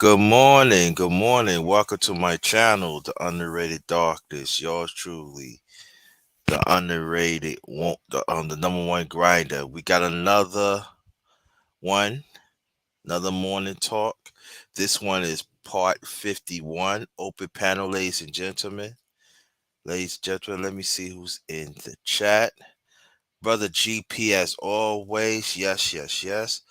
Good morning, good morning. Welcome to my channel, The Underrated Darkness. Yours truly, the underrated one, the number one grinder. We got one, another morning talk. This one is part 51, open panel, ladies and gentlemen. Ladies and gentlemen, let me see who's in the chat. Brother GP, as always. Yes, yes, yes.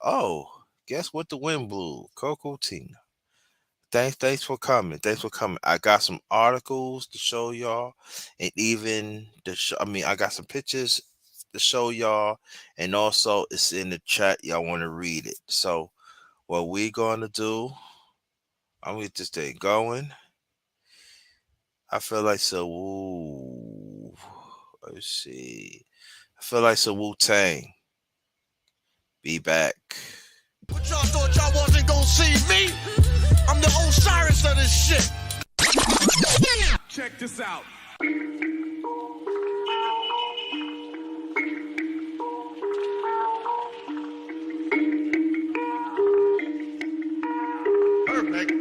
Oh, guess what the wind blew? Coco Tina. Thanks for coming. Thanks for coming. I got some articles to show y'all, and even I got some pictures to show y'all, and also it's in the chat. Y'all want to read it. So what we gonna do? I'm gonna get this thing going. I feel like so. Ooh, let's see. I feel like some Wu Tang. Be back. But y'all thought y'all wasn't gonna see me? I'm the Osiris of this shit. Check this out. Perfect.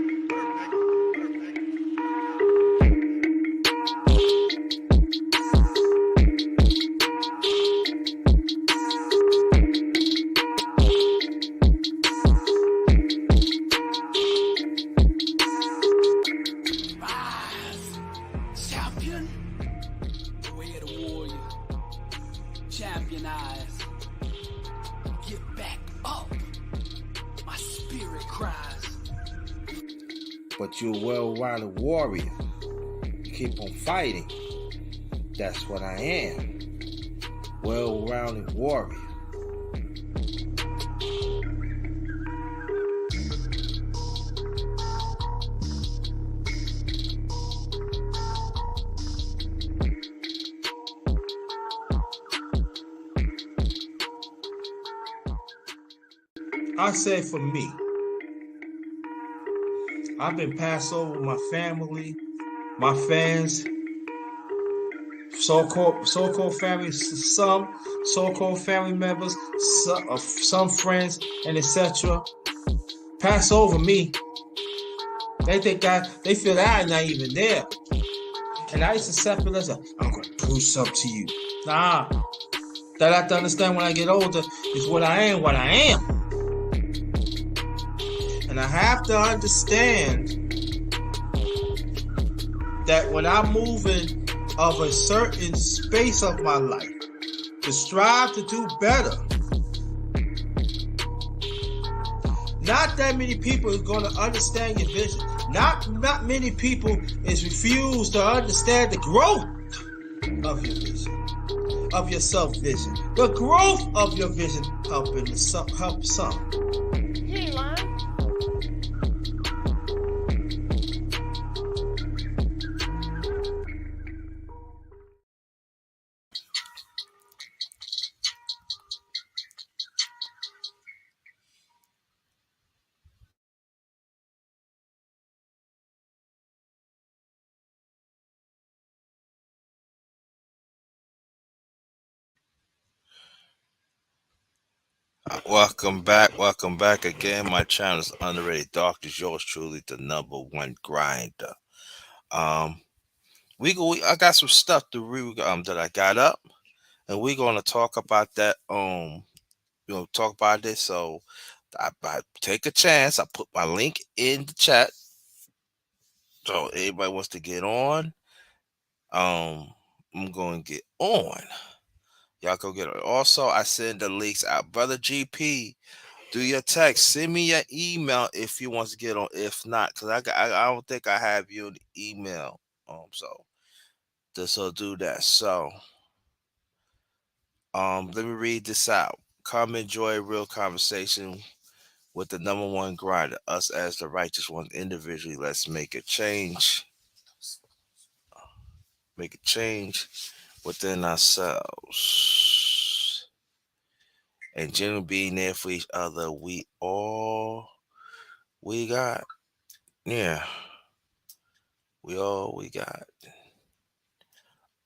Champion, the way of the warrior. Champion eyes. Get back up. My spirit cries. But you're a well-rounded warrior. You keep on fighting. That's what I am. Well-rounded warrior. I say for me, I've been passed over with my family, my fans, so-called family, some so-called family members, some friends, and etc. Pass over me. They feel that I'm not even there. And I used to accept it as I'm gonna prove something to you. Nah. That I have to understand when I get older is what I am. And I have to understand that when I'm moving of a certain space of my life, to strive to do better, not that many people is going to understand your vision. Not many people is refused to understand the growth of your vision, of your self-vision. The growth of your vision help some. You ain't lying. Welcome back. Welcome back again. My channel is Underrated Doctors. Yours truly, the number one grinder. Um, I got some stuff to read that I got up, and we're gonna talk about that. Talk about this. So I take a chance. I put my link in the chat. So anybody wants to get on, I'm going to get on. Y'all go get it. Also, I send the links out. Brother GP, do your text. Send me your email if you want to get on. If not, because I don't think I have your email. So do that. So let me read this out. Come enjoy a real conversation with the number one grinder, us as the righteous ones individually. Let's make a change. Make a change within ourselves. And generally being there for each other. We got. Yeah. We got.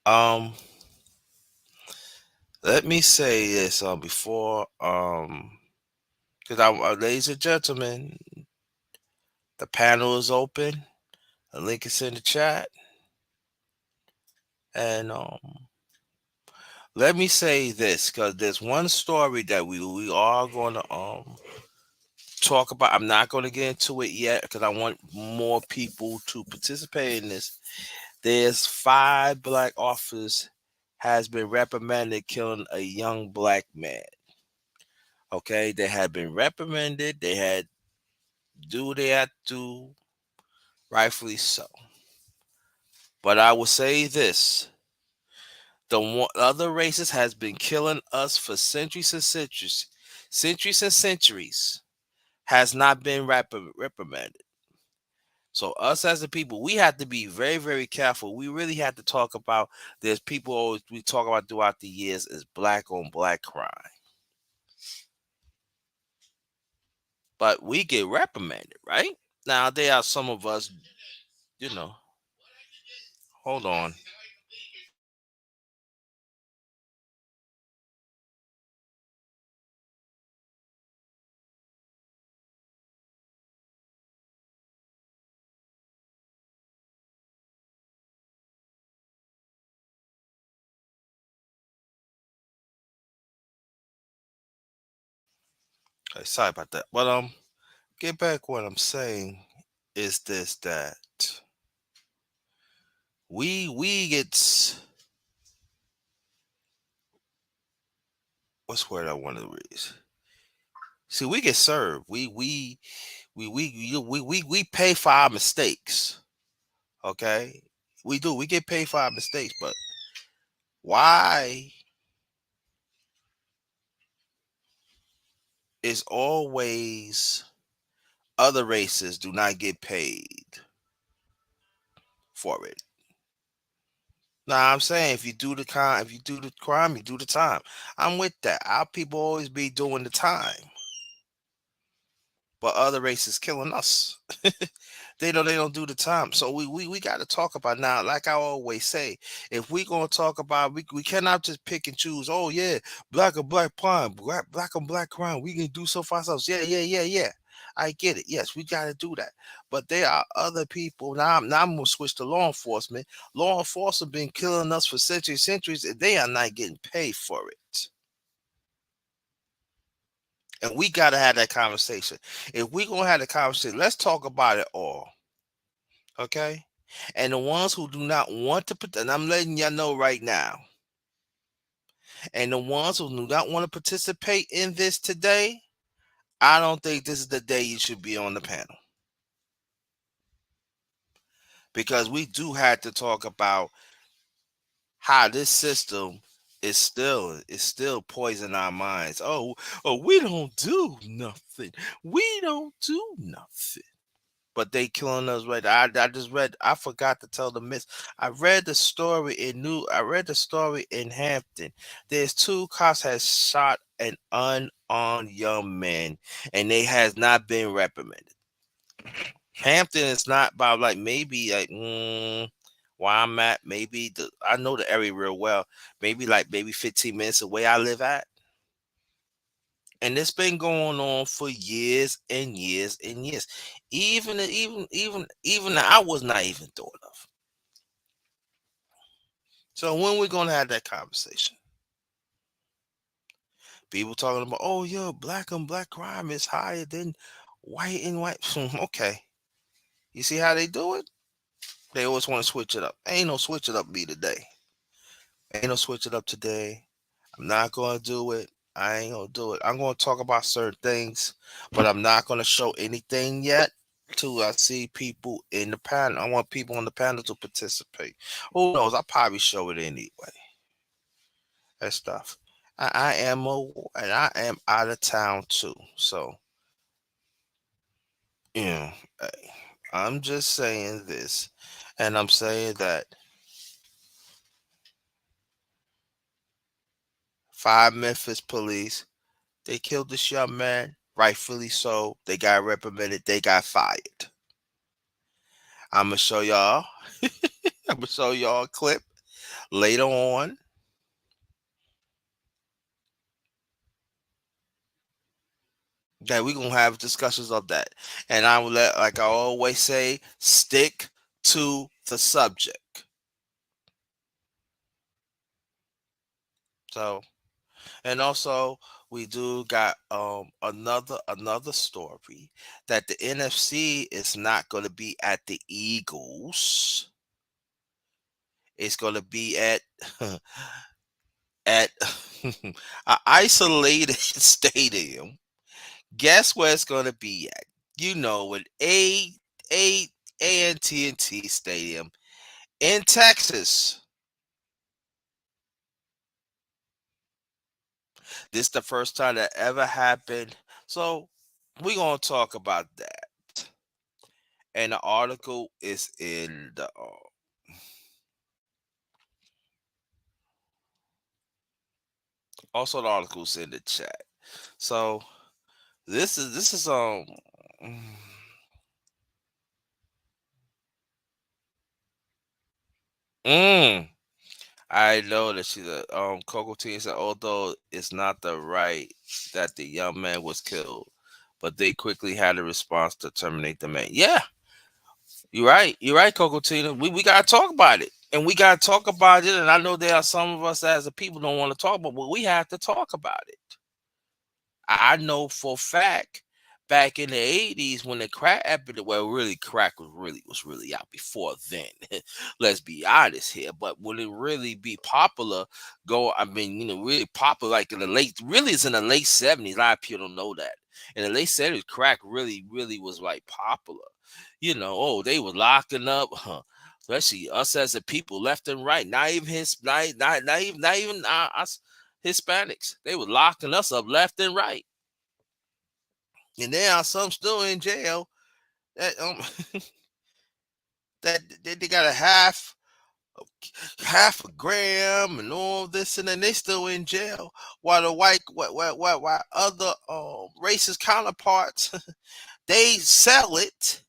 Um, Let me say this before because ladies and gentlemen, The panel is open. The link is in the chat. And let me say this, because there's one story that we are going to talk about. I'm not going to get into it yet because I want more people to participate in this. There's 5 black officers has been reprimanded killing a young black man. Okay, they had been reprimanded. They had do what they had to do, rightfully so. But I will say this: other races has been killing us for centuries and centuries, centuries and centuries. Has not been reprimanded. So us as a people, we have to be very, very careful. We really have to talk about. There's people always we talk about throughout the years is black on black crime, but we get reprimanded, right? Now there are some of us, you know. Hold on. Okay, sorry about that. But get back. What I'm saying is this: that we get what's the word I want to read? See, we get served. We pay for our mistakes. Okay, we do. We get paid for our mistakes, but why is always other races do not get paid for it? Now I'm saying if you do the crime, if you do the crime, you do the time. I'm with that. Our people always be doing the time, but other races killing us. They don't do the time. So we got to talk about now. Like I always say, if we gonna talk about, we cannot just pick and choose. Oh yeah, black on black crime, black on black crime. We can do so for ourselves. Yeah. I get it. Yes, we got to do that. But there are other people. Now I'm gonna switch to law enforcement. Law enforcement been killing us for centuries, and they are not getting paid for it. And we got to have that conversation. If we gonna have the conversation, let's talk about it all. Okay. And the ones who do not want to put, and I'm letting y'all know right now, and the ones who do not want to participate in this today, I don't think this is the day you should be on the panel. Because we do have to talk about how this system is still poisoning our minds. Oh, we don't do nothing. We don't do nothing. But they killing us right. I just read. I forgot to tell the miss. I read the story in Hampton. There's 2 cops has shot an unarmed young man, and they has not been reprimanded. Hampton is not by like maybe like where I'm at. Maybe I know the area real well. Maybe 15 minutes away I live at. And it's been going on for years and years and years. Even I was not even thought of. So when we gonna have that conversation? People talking about, oh yeah, black on black crime is higher than white and white. Okay, you see how they do it? They always want to switch it up. Ain't no switch it up me today. Ain't no switch it up today. I'm not gonna do it. I ain't gonna do it. I'm gonna talk about certain things, but I'm not gonna show anything yet till I see people in the panel. I want people on the panel to participate. Who knows? I'll probably show it anyway. That stuff. And I am out of town too. So you know, hey, I'm just saying this, and I'm saying that 5 Memphis police, they killed this young man, rightfully so. They got reprimanded. They got fired. I'm gonna show y'all. I'm gonna show y'all a clip later on. Okay, we're gonna have discussions of that. And I will let, like I always say, stick to the subject. So, and also we do got another story that the NFC is not gonna be at the Eagles. It's gonna be at at a isolated stadium. Guess where it's gonna be at? You know, an A AT&T Stadium in Texas. This is the first time that ever happened. So we're gonna talk about that. And the article is in the also the article's in the chat. So this is mm, I know that she's a Coco Teen said although it's not the right that the young man was killed, but they quickly had a response to terminate the man. Yeah, you're right. You're right, Coco Tina. We gotta talk about it. And we gotta talk about it. And I know there are some of us as a people don't want to talk about, but we have to talk about it. I know for a fact back in the 80s when the crack epidemic, well, really crack was really out before then. Let's be honest here. But when it really be popular, I mean, really popular like in the late, really it's in the late 70s. A lot of people don't know that. In the late 70s, crack really was like popular. Oh, they were locking up, especially us as a people, left and right. Not even not even us Hispanics. They were locking us up left and right. And there are some still in jail that they got a half a gram and all this, and then they still in jail. While the while other racist counterparts they sell it,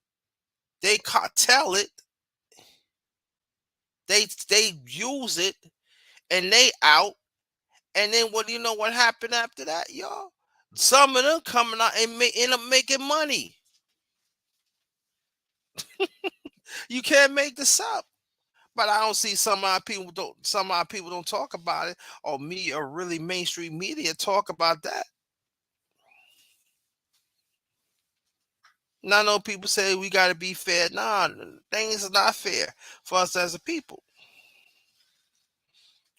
they cartel it, they use it, and they out. And then what do you know what happened after that, y'all? Some of them coming out and end up making money. You can't make this up. But I don't see some of our people don't talk about it, or me or really mainstream media talk about that. And I know people say we gotta be fair. Nah, things are not fair for us as a people.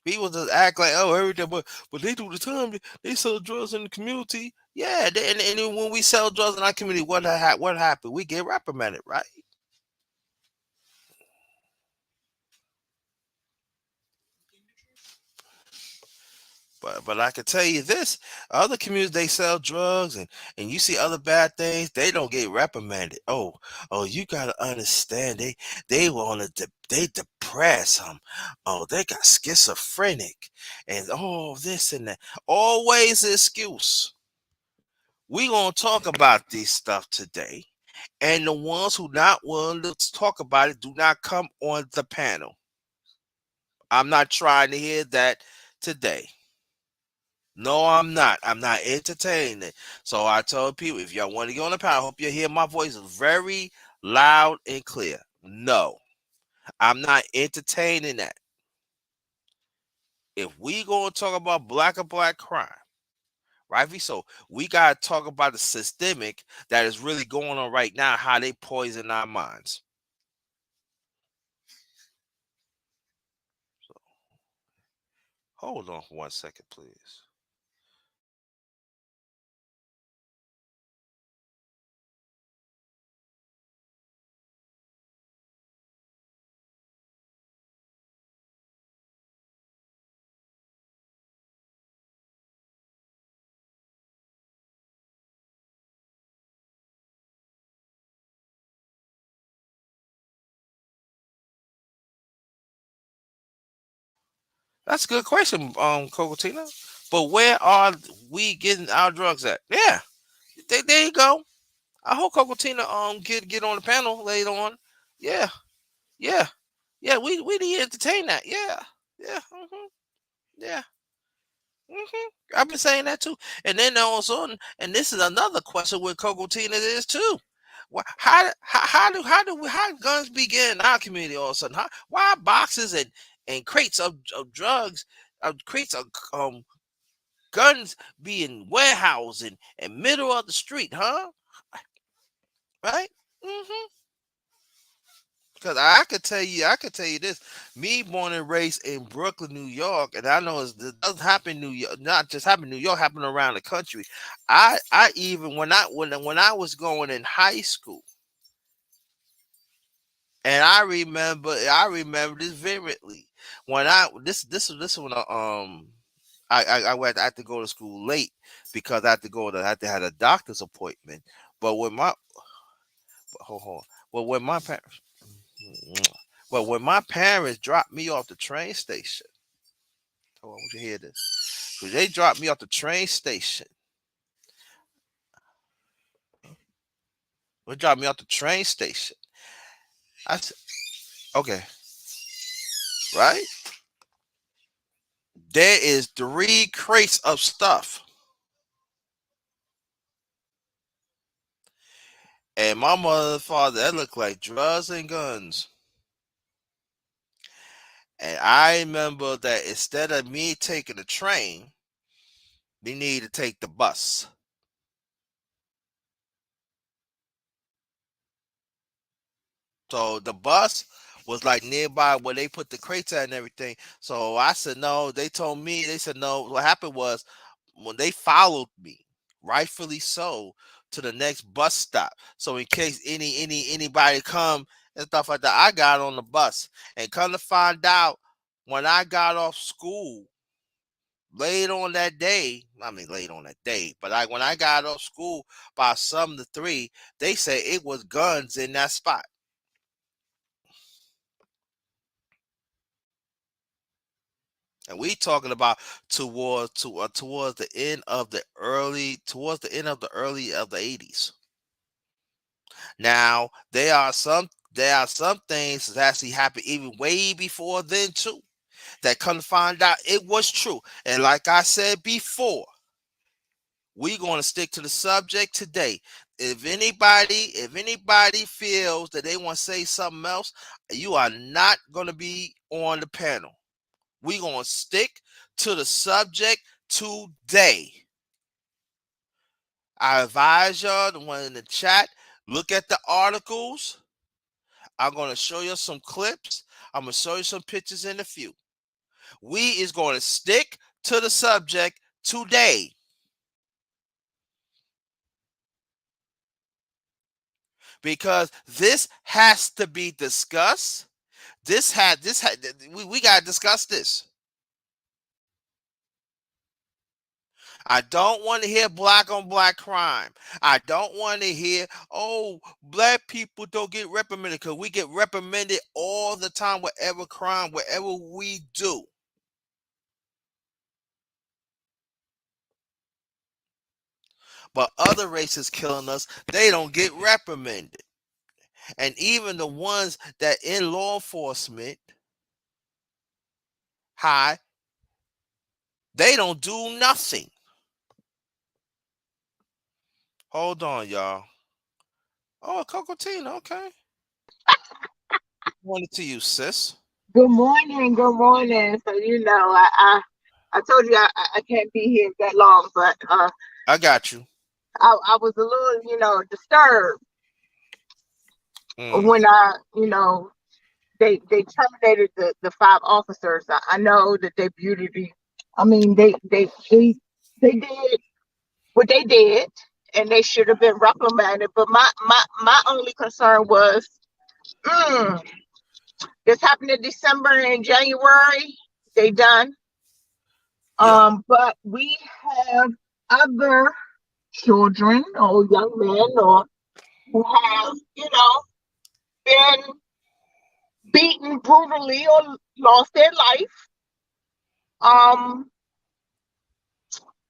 People just act like, oh, everything, but they do the time. They sell drugs in the community. Yeah, and then when we sell drugs in our community, what happened? We get reprimanded, right? But I can tell you this: other communities they sell drugs and you see other bad things, they don't get reprimanded. Oh, you gotta understand they want to they depressed. Oh, they got schizophrenic and all this and that. Always an excuse. We gonna talk about this stuff today, and the ones who not willing to talk about it do not come on the panel. I'm not trying to hear that today. No, I'm not. I'm not entertaining it. So I told people, if y'all want to get on the panel, I hope you hear my voice very loud and clear. No, I'm not entertaining that. If we gonna talk about black or black crime, right? So we gotta talk about the systemic that is really going on right now, how they poison our minds. So hold on for 1 second, please. That's a good question, Cocatina. But where are we getting our drugs at? Yeah, there you go. I hope Cocatina get on the panel later on. Yeah, yeah, yeah. We need to entertain that. Yeah, yeah, yeah. I've been saying that too. And then also, and this is another question with Coco Tina is too. How guns begin in our community all of a sudden? Why boxes and crates of drugs, crates of guns be in warehouse and middle of the street, huh? Right? hmm Because I could tell you this. Me, born and raised in Brooklyn, New York, and I know it doesn't happen in New York, not just happen in New York, happen around the country. I even when I was going in high school, and I remember this vividly. When I this when I went I had to go to school late because I had to have a doctor's appointment. But when my hold on, well when my parents But when my parents dropped me off the train station, hold on, I want you to hear this. When they dropped me off the train station, when they dropped me off the train station, I said, okay, right? There is 3 crates of stuff. And my mother and father, that looked like drugs and guns. And I remember that instead of me taking the train, we needed to take the bus. So the bus was like nearby where they put the crates at and everything. So I said no. They told me, they said no. What happened was when they followed me, rightfully so, to the next bus stop. So in case anybody come and stuff like that, I got on the bus. And come to find out, when I got off school late on that day, I mean late on that day, but when I got off school by some to 3, they said it was guns in that spot. And we talking about towards the end of the early of the 80s. Now there are some things that actually happened even way before then too. That come to find out it was true. And like I said before, we're gonna stick to the subject today. If anybody feels that they want to say something else, you are not gonna be on the panel. We're going to stick to the subject today. I advise y'all, the one in the chat, look at the articles. I'm going to show you some clips. I'm going to show you some pictures in a few. We is going to stick to the subject today because this has to be discussed. We got to discuss this. I don't want to hear black on black crime. I don't want to hear, oh, black people don't get reprimanded because we get reprimanded all the time, whatever crime, whatever we do. But other races killing us, they don't get reprimanded. And even the ones that in law enforcement, high, they don't do nothing. Hold on, y'all. Oh, Coco Tina, okay. Wanted to you, sis. Good morning, good morning. So I told you I can't be here that long, but I got you. I was a little disturbed Mm, when they terminated the 5 officers. I know that they beauty. I mean they did what they did, and they should have been reprimanded. But my only concern was, mm, this happened in December and January. They done. yeah, But we have other children or young men or who have, been beaten brutally or lost their life. Um,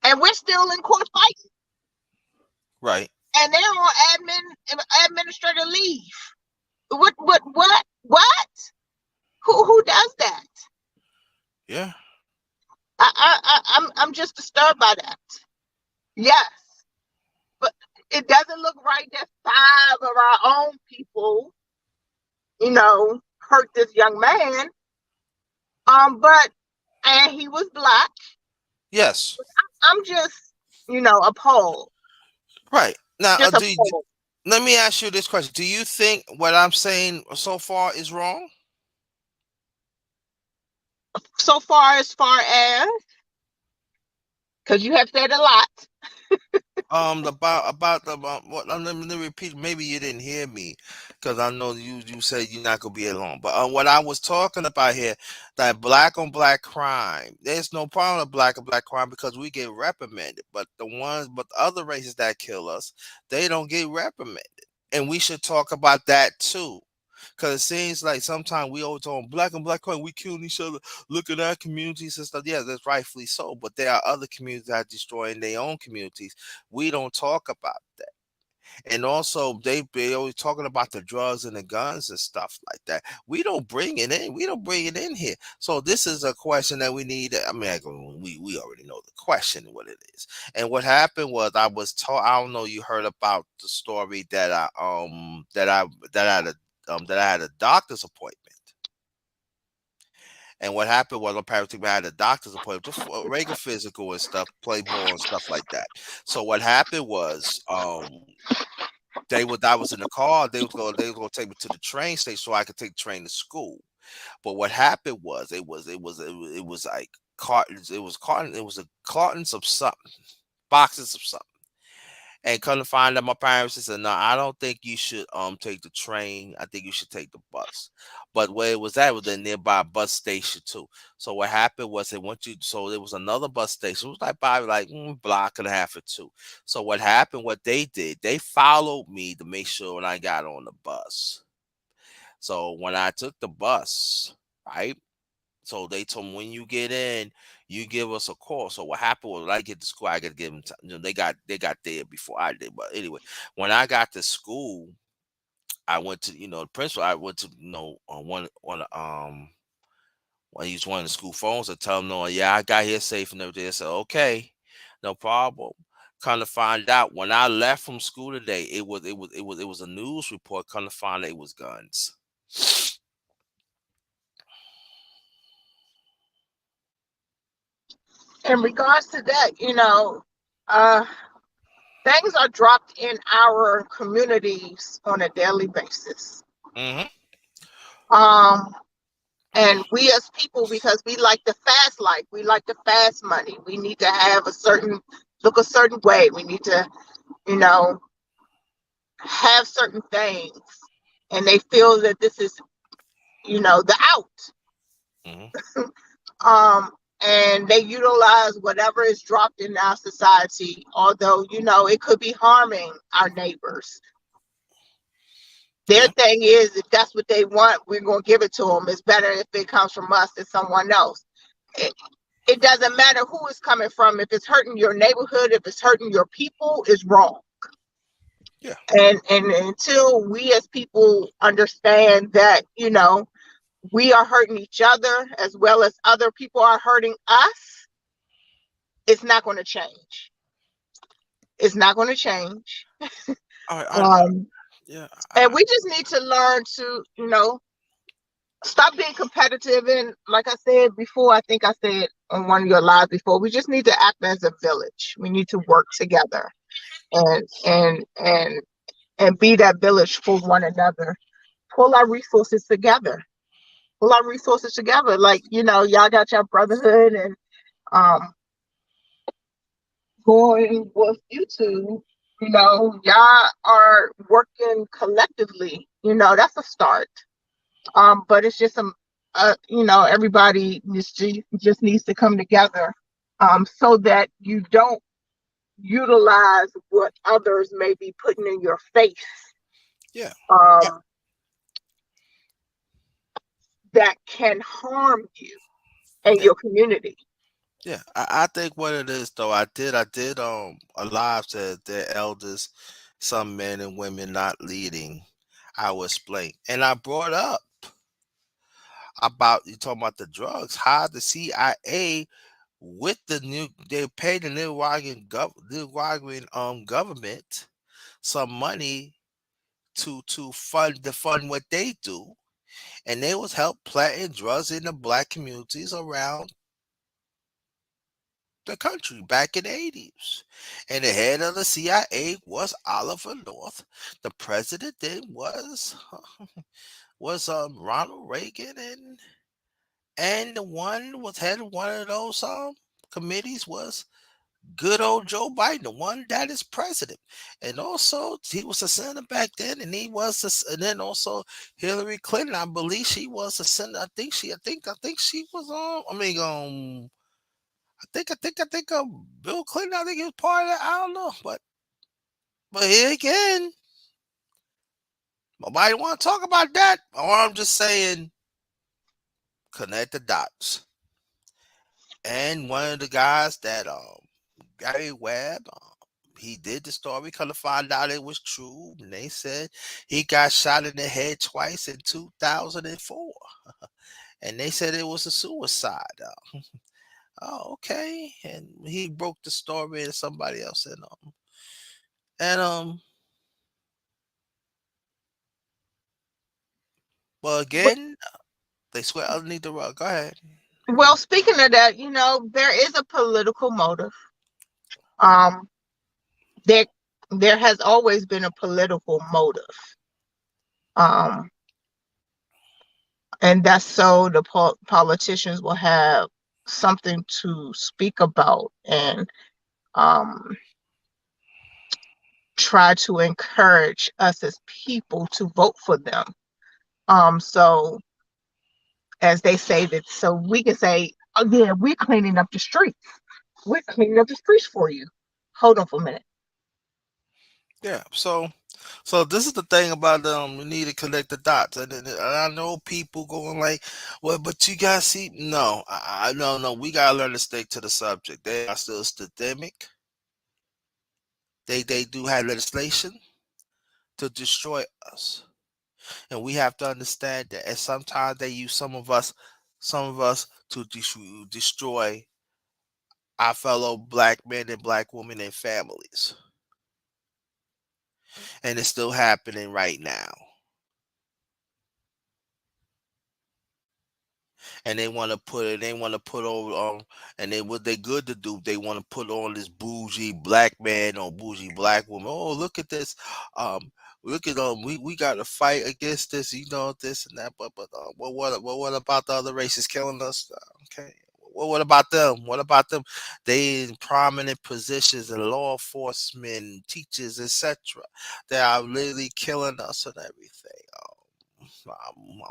and we're still in court fighting, right. and they're on administrative leave. What? Who does that? Yeah. I'm just disturbed by that. Yes, but it doesn't look right that five of our own people, hurt this young man. But and he was black. Yes. I'm just, appalled. Right. Now, Just appalled. let me ask you this question. Do you think what I'm saying so far is wrong? So far as, because you have said a lot. About what? Let me repeat. Maybe you didn't hear me, because I know you said you're not gonna be alone. But what I was talking about here, that black on black crime, there's no problem with black on black crime because we get reprimanded. But the other races that kill us, they don't get reprimanded, and we should talk about that too. Cause it seems like sometimes we always talk black and black crime, we killing each other. Look at our communities and stuff. Yeah, that's rightfully so. But there are other communities that are destroying their own communities. We don't talk about that. And also they always talking about the drugs and the guns and stuff like that. We don't bring it in. We don't bring it in here. So this is a question that we need. I mean, we already know the question what it is. And what happened was I was told. I don't know. You heard about the story that I had a doctor's appointment. And what happened was apparently I had a doctor's appointment, just for regular physical and stuff, play ball and stuff like that. So what happened was I was in the car. They was gonna take me to the train station so I could take the train to school. But what happened was it was like cartons. It was a cartons of something, boxes of something. And come to find out, my parents said, "No, I don't think you should take the train. I think you should take the bus." But where it was at was a nearby bus station too. So what happened was they went to so there was another bus station. It was like probably like block and a half or two. So what happened? What they did, they followed me to make sure when I got on the bus. So when I took the bus, right? So they told me when you get in, you give us a call. So what happened was when I get to school, I got to give them. They got there before I did. But anyway, when I got to school, I went to the principal. I went to on I used one of the school phones to tell them, no, yeah, I got here safe and everything. I said, okay, no problem. Kind of find out when I left from school today, it was a news report. Kind of find out it was guns. In regards to that, uh, things are dropped in our communities on a daily basis. Hmm. Um, and we as people, because we like the fast life, we like the fast money. We need to have look a certain way. We need to, you know, have certain things, and they feel that this is, the out. Hmm. Um, and they utilize whatever is dropped in our society, although, it could be harming our neighbors. Their Yeah. thing is, if that's what they want, we're going to give it to them. It's better if it comes from us than someone else. It, it doesn't matter who it's coming from. If it's hurting your neighborhood, if it's hurting your people, it's wrong. Yeah. And until we as people understand that, we are hurting each other as well as other people are hurting us, it's not going to change. It's not going to change. All right. Um, Yeah. and we just need to learn to, stop being competitive. And like I said before, I think I said on one of your lives before, we just need to act as a village. We need to work together and be that village for one another. Pull our resources together. Pull our resources together. Like, y'all got your brotherhood and um going with YouTube, y'all are working collectively. That's a start. But it's just everybody just needs to come together, so that you don't utilize what others may be putting in your face, Yeah. um, that can harm you and Yeah. your community. Yeah. I think what it is though, I did a live to their elders, some men and women not leading. I will explain. And I brought up about you talking about the drugs, how the CIA with the new, they paid the Nicaraguan government some money to fund what they do, and they was help planting drugs in the black communities around the country back in the 80s. And the head of the CIA was Oliver North. The president then was Ronald Reagan, and the one was head of one of those committees was good old Joe Biden, the one that is president. And also he was a senator back then, and and then also Hillary Clinton, I believe she was a senator. I think she was Bill Clinton, I think he was part of that. I don't know. But here again, nobody want to talk about that. Or I'm just saying, connect the dots. And one of the guys that Gary Webb, he did the story, kind of find out it was true. And they said he got shot in the head twice in 2004. And they said it was a suicide. Oh, okay. And he broke the story to somebody else, and well, But, again, they swear underneath the rug. Go ahead. well, speaking of that, there is a political motive. Um, there there has always been a political motive. Um, and that's so the politicians will have something to speak about and um try to encourage us as people to vote for them. So as they say that, so we can say, oh yeah, we're cleaning up the streets. We're cleaning up the streets for you. Hold on for a minute. Yeah. So this is the thing about we need to connect the dots, and I know people going like, well, but you guys see, no, no, we gotta learn to stick to the subject. They are still systemic. They do have legislation to destroy us, and we have to understand that. And sometimes they use some of us to destroy our fellow black men and black women and families, and it's still happening right now. And they want to put it. They want to put on, and they what they good to do. They want to put on this bougie black man or bougie black woman. Oh, look at this. Um, look at we got to fight against this. This and that. But what about the other races killing us? Okay. Well, what about them? What about them? They in prominent positions in law enforcement, teachers, etc. They are literally killing us and everything.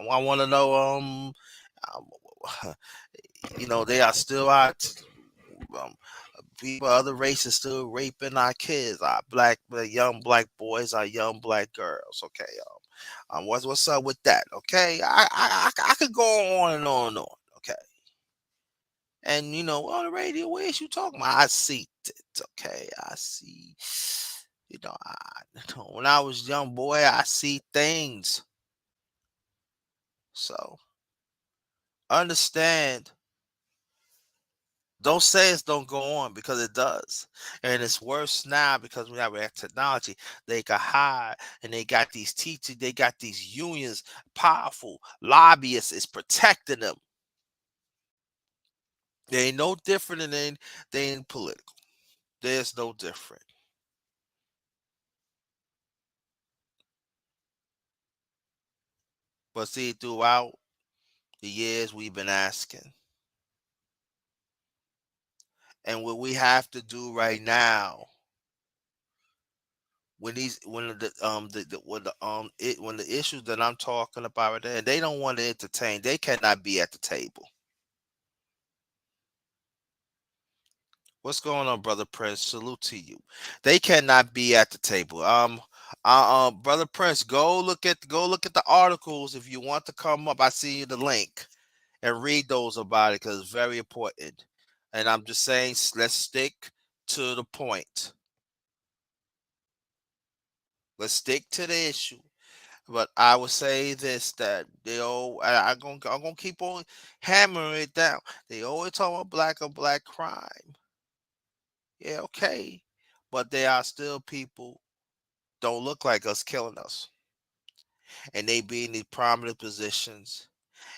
I want to know. Um, they are still out. Um, People, other races still raping our kids, our young black boys, our young black girls. Okay, what's up with that? Okay, I could go on and on and on. Okay, and on the radio, what is you talking about? I see it. Okay, I see. When I was young boy, I see things. So understand. Don't say it don't go on because it does. And it's worse now because we have technology. They can hide and they got these teachers, they got these unions, powerful lobbyists is protecting them. They ain't no different than they ain't political. There's no different. But see, throughout the years we've been asking. And what we have to do right now when the issues that I'm talking about right there, and they don't want to entertain, they cannot be at the table. What's going on, brother Prince? Salute to you. They cannot be at the table. Brother Prince, go look at the articles if you want to come up. I see you the link and read those about it because it's very important. And I'm just saying, let's stick to the point. Let's stick to the issue. But I would say this, that I'm gonna keep on hammering it down. They always talk about black on black crime. Yeah, okay. But there are still people don't look like us killing us. And they be in these prominent positions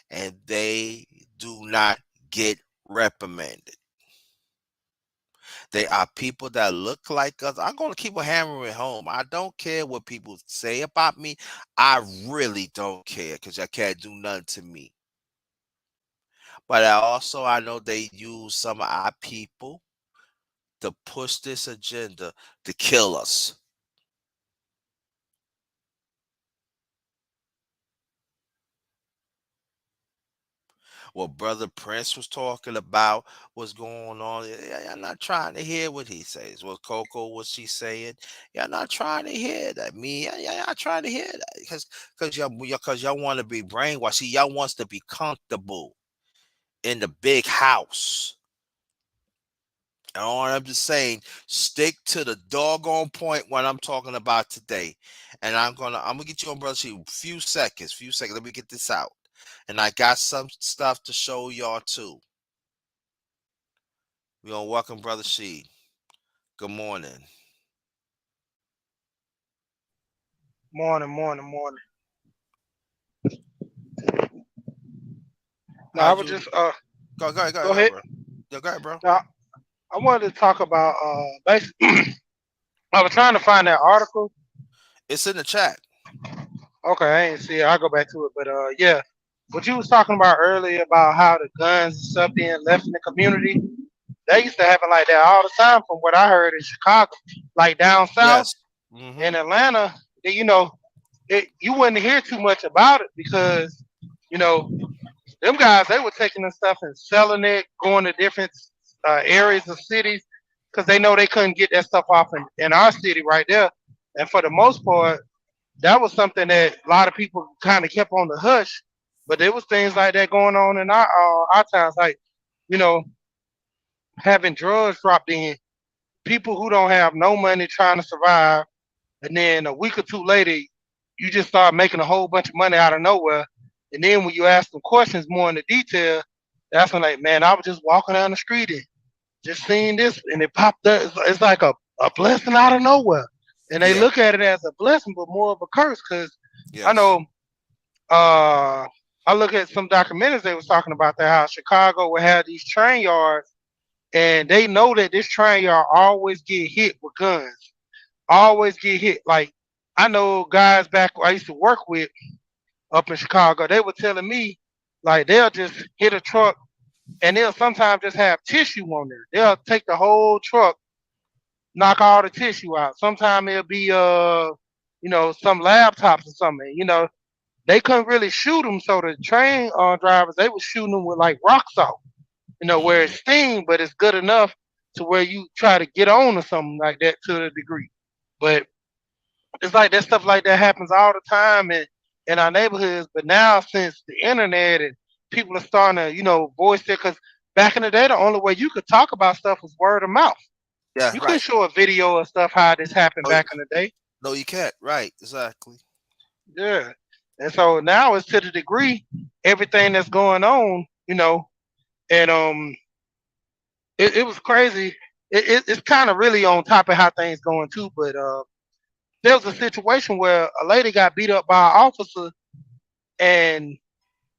and they do not get reprimanded. They are people that look like us. I'm gonna keep a hammer at home. I don't care what people say about me. I really don't care because I can't do nothing to me. But I know they use some of our people to push this agenda to kill us. What Brother Prince was talking about, what's going on. Yeah, I'm not trying to hear what he says. What Coco, what she saying. Yeah, I'm not trying to hear that. Me, yeah, I'm trying to hear that because y'all want to be brainwashed. See, y'all wants to be comfortable in the big house. And all I'm just saying, stick to the doggone point what I'm talking about today. And I'm gonna get you on Brother She few seconds, few seconds. Let me get this out. And I got some stuff to show y'all too. We gonna welcome Brother She. Good morning. Morning, morning, morning. Now I How'd was you just go go ahead, ahead. bro. Yeah, go ahead, bro. Now I wanted to talk about basically I was trying to find that article. It's in the chat. Okay, I ain't see it. I'll go back to it. But yeah. What you was talking about earlier about how the guns and stuff being left in the community, they used to happen like that all the time from what I heard in Chicago. Like down south Yes. Mm-hmm. in Atlanta, you know, you wouldn't hear too much about it because, you know, them guys, they were taking the stuff and selling it, going to different areas of cities because they know they couldn't get that stuff off in our city right there. And for the most part, that was something that a lot of people kind of kept on the hush. But there was things like that going on in our towns, like you know, having drugs dropped in, people who don't have no money trying to survive, and then a week or two later, you just start making a whole bunch of money out of nowhere. And then when you ask them questions more in the detail, that's when like, man, I was just walking down the street and just seeing this, and it popped up. It's like a blessing out of nowhere, and they Yeah. look at it as a blessing, but more of a curse. Because I Yes. know, uh, I look at some documentaries they was talking about that how Chicago would have these train yards, and they know that this train yard always get hit with guns, always get hit. Like I know guys back I used to work with up in Chicago, they were telling me like they'll just hit a truck and they'll sometimes just have tissue on there. They'll take the whole truck, knock all the tissue out. Sometimes it'll be some laptops or something. They couldn't really shoot them, so the train drivers they were shooting them with like rock salt. Where Mm-hmm. it's steam, but it's good enough to where you try to get on or something like that to a degree. But it's like that stuff like that happens all the time in our neighborhoods. But now since the internet and people are starting to, voice it, because back in the day, the only way you could talk about stuff was word of mouth. Yeah. You couldn't Right. show a video of stuff how this happened No, back in the day. no, you can't. Right. Exactly. Yeah. And so now it's to the degree everything that's going on, and it was crazy. It's kind of really on top of how things going too, but there was a situation where a lady got beat up by an officer, and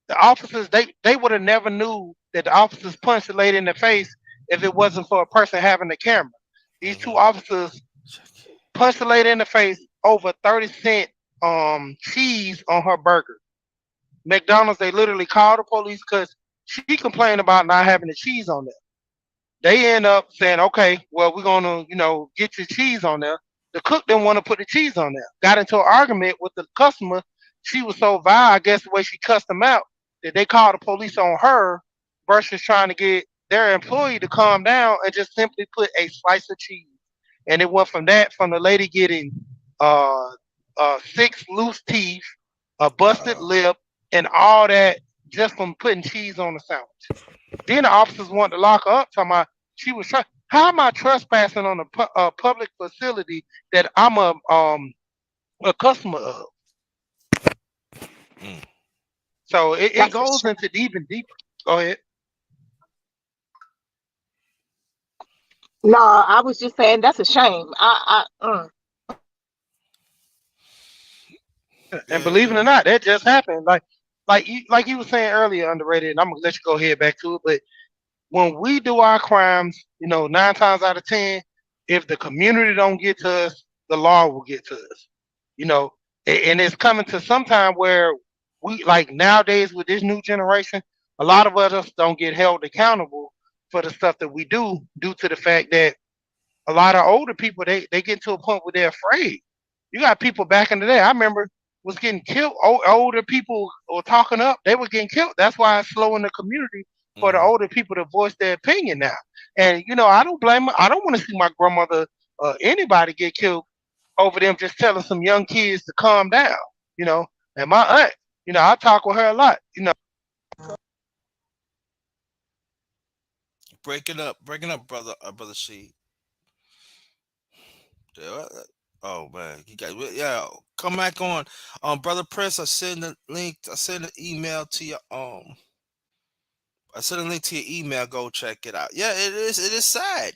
the officers they would have never knew that the officers punched the lady in the face if it wasn't for a person having the camera. These two Mm-hmm. officers punched the lady in the face over 30-cent cheese on her burger. McDonald's they literally called the police because she complained about not having the cheese on there. They end up saying, okay, well, we're gonna, get your cheese on there. The cook didn't want to put the cheese on there. Got into an argument with the customer. She was so vile, I guess the way she cussed them out, that they called the police on her versus trying to get their employee to calm down and just simply put a slice of cheese. And it went from that, from the lady getting uh, six loose teeth, a busted Uh, lip, and all that just from putting cheese on the sandwich. Then the officers wanted to lock her up, talking about she was trying. How am I trespassing on a public facility that I'm a customer of? Mm. So it That's a goes shame. into deep and deeper. Go ahead. No, I was just saying that's a shame. And Yeah, believe it or not, that just happened. Like you were saying earlier, underrated. And I'm gonna let you go ahead back to it. But when we do our crimes, 9 times out of 10, if the community don't get to us, the law will get to us. You know, and it's coming to some time where we like nowadays with this new generation, a lot of us don't get held accountable for the stuff that we do due to the fact that a lot of older people they get to a point where they're afraid. You got people back in the day. I remember was getting killed. Older people were talking up. They were getting killed. That's why it's slow in the community for the mm-hmm. older people to voice their opinion now. And I don't blame them. I don't want to see my grandmother or anybody get killed over them just telling some young kids to calm down. You know, and my aunt, I talk with her a lot. Breaking up, brother, brother She. Yeah, oh man, you got yeah. Come back on, brother Prince. I send the link. I send an email to your I sent a link to your email. Go check it out. Yeah, it is. It is sad.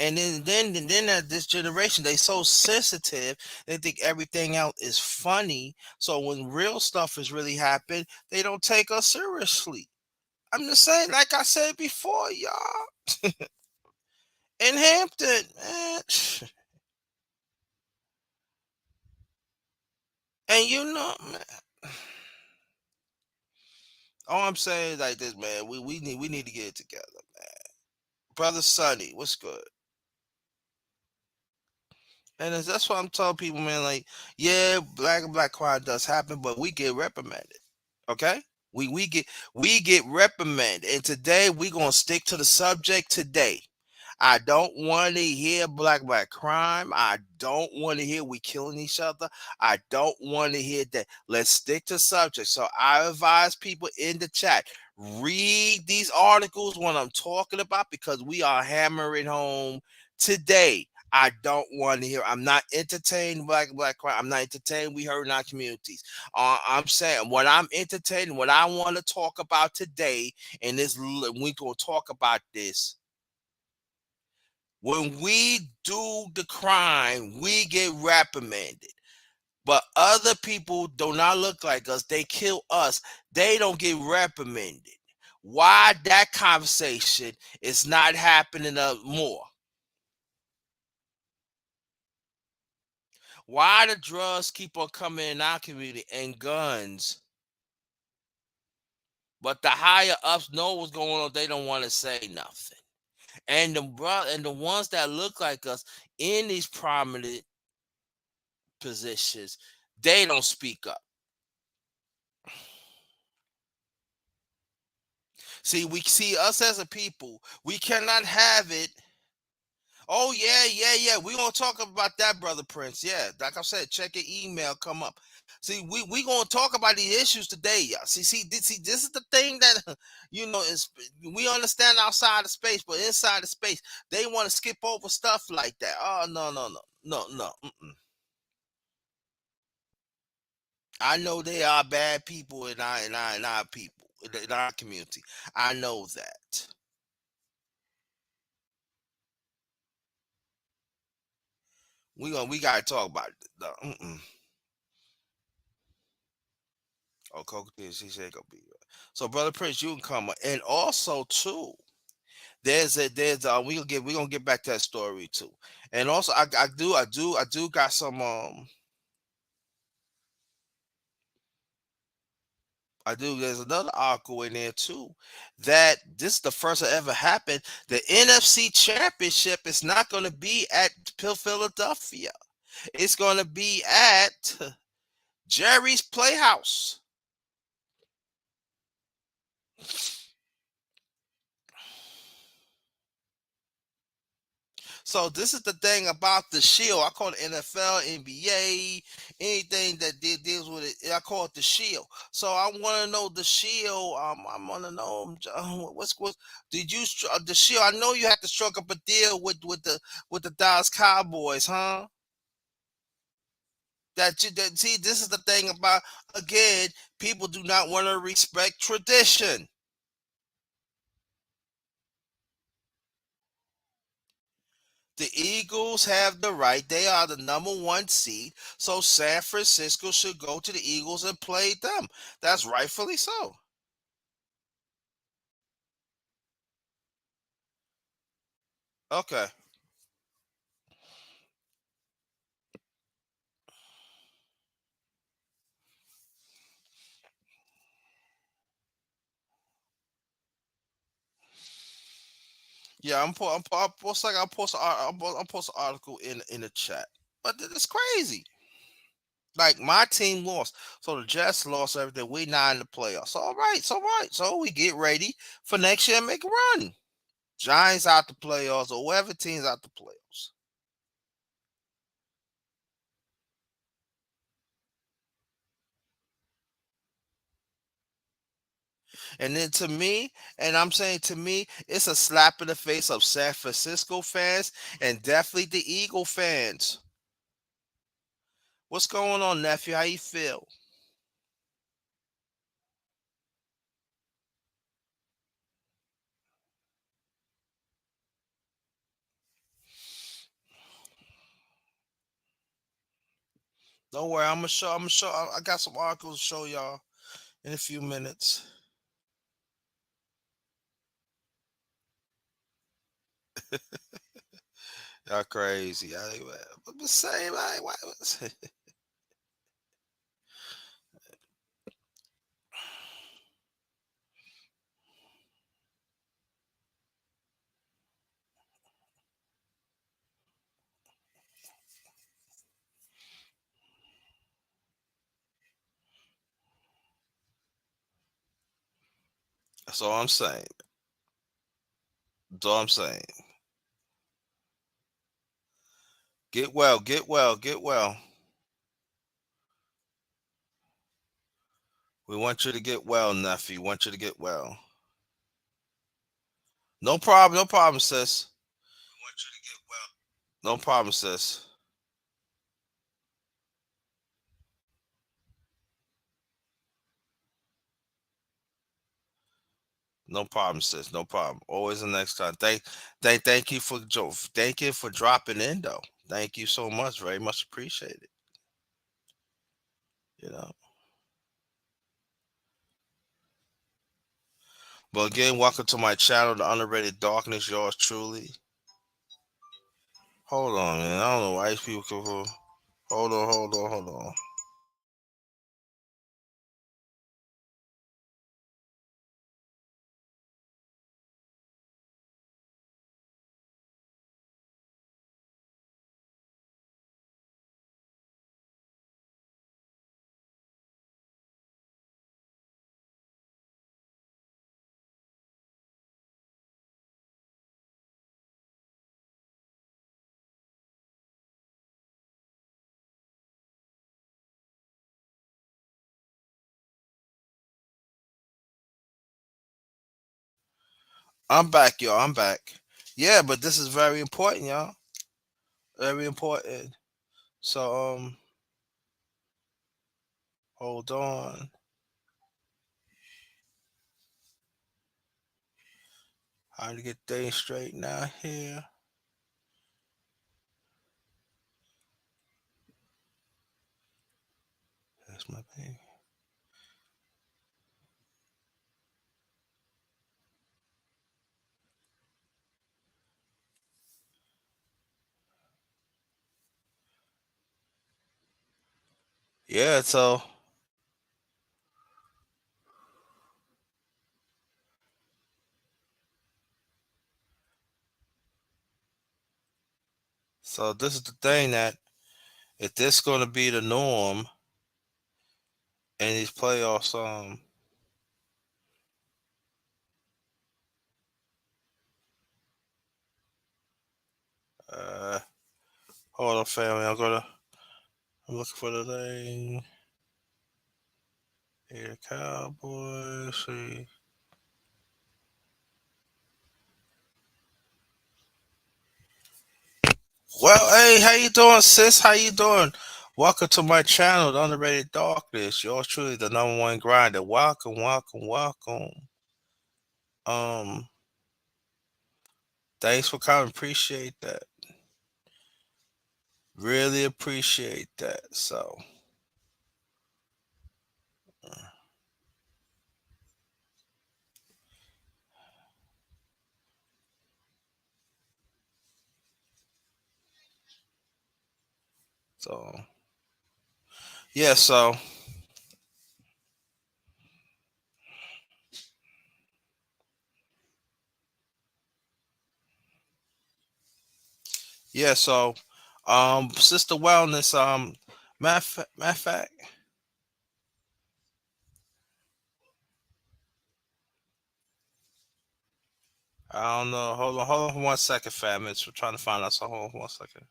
And then this generation, they so sensitive. They think everything else is funny. So when real stuff is really happening, they don't take us seriously. I'm just saying, like I said before, y'all in Hampton, man. And man, all I'm saying is like this, man. We need to get it together, man. Brother Sonny, what's good? And that's what I'm telling people, man. Like, yeah, black crime does happen, but we get reprimanded. Okay, we get reprimanded, and today we gonna stick to the subject today. I don't want to hear black crime. I don't want to hear we killing each other. I don't want to hear that. Let's stick to subject. So I advise people in the chat, read these articles when I'm talking about because we are hammering home today. I don't want to hear. I'm not entertained black crime. I'm not entertained. We hurt in our communities. I'm saying what I'm entertaining, what I want to talk about today, and we gonna talk about this. When we do the crime, we get reprimanded. But other people do not look like us. They kill us. They don't get reprimanded. Why that conversation is not happening more? Why the drugs keep on coming in our community and guns? But the higher ups know what's going on. They don't want to say nothing. And the ones that look like us in these prominent positions, they don't speak up. See, we see us as a people. We cannot have it. Oh yeah. We gonna talk about that, brother Prince. Yeah, like I said, check your email. Come up. See, we gonna talk about these issues today, y'all. See, this is the thing that is we understand outside of space, but inside of space, they want to skip over stuff like that. Oh no. Mm-mm. I know they are bad people in our people in our community. I know that. We gotta talk about it. Oh, Coca she said go be. So, brother Prince, you can come and also too. We gonna get back to that story too, and also I do got some I do. There's another article in there too that this is the first that ever happened. The NFC Championship is not going to be at Philadelphia. It's going to be at Jerry's Playhouse. So this is the thing about the Shield. I call it NFL, NBA, anything that deals with it. I call it the Shield. So I want to know the Shield. I want to know what's did you the Shield? I know you have to struck up a deal with the Dallas Cowboys, huh? That see, this is the thing about, again, people do not want to respect tradition. The Eagles have the right. They are the number one seed. So San Francisco should go to the Eagles and play them. That's rightfully so. Okay. Yeah, I'm post like I'm post an article in the chat. But it's crazy. Like, my team lost, so the Jets lost everything. We not in the playoffs. All right, so right, so we get ready for next year and make a run. Giants out the playoffs, or whoever team's out the playoffs. And then to me, and I'm saying to me, it's a slap in the face of San Francisco fans and definitely the Eagle fans. What's going on, nephew? How you feel? Don't worry, I'm gonna show. I'm gonna show. I got some articles to show y'all in a few minutes. Y'all crazy. But the same. That's all I'm saying. That's all I'm saying. Get well. Get well. Get well. We want you to get well, nephew. We want you to get well. No problem. No problem, sis. We want you to get well. No problem, sis. No problem, sis. No problem. Always the next time. Thank you for thank you for dropping in, though. Thank you so much. Very much appreciated. You know. But again, welcome to my channel, The Underrated Darkness. Yours truly. Hold on, man. I don't know why these people come. Hold on. Hold on. Hold on. I'm back, y'all. I'm back. Yeah, but this is very important, y'all. Very important. So, hold on. How to get things straight now here. That's my thing. Yeah, so this is the thing, that if this going to be the norm in these playoffs, uh, hold on, family. I'm looking for the thing. Here, the Cowboys. See. Well, hey, how you doing, sis? How you doing? Welcome to my channel, The Underrated Darkness. Yours truly, the number one grinder. Welcome, welcome, welcome. Um, Thanks for coming. Appreciate that. Really appreciate that. So yeah, yeah, so Sister Wellness, matter of fact, I don't know. Hold on for 1 second, fam. We're trying to find out. So hold on for 1 second.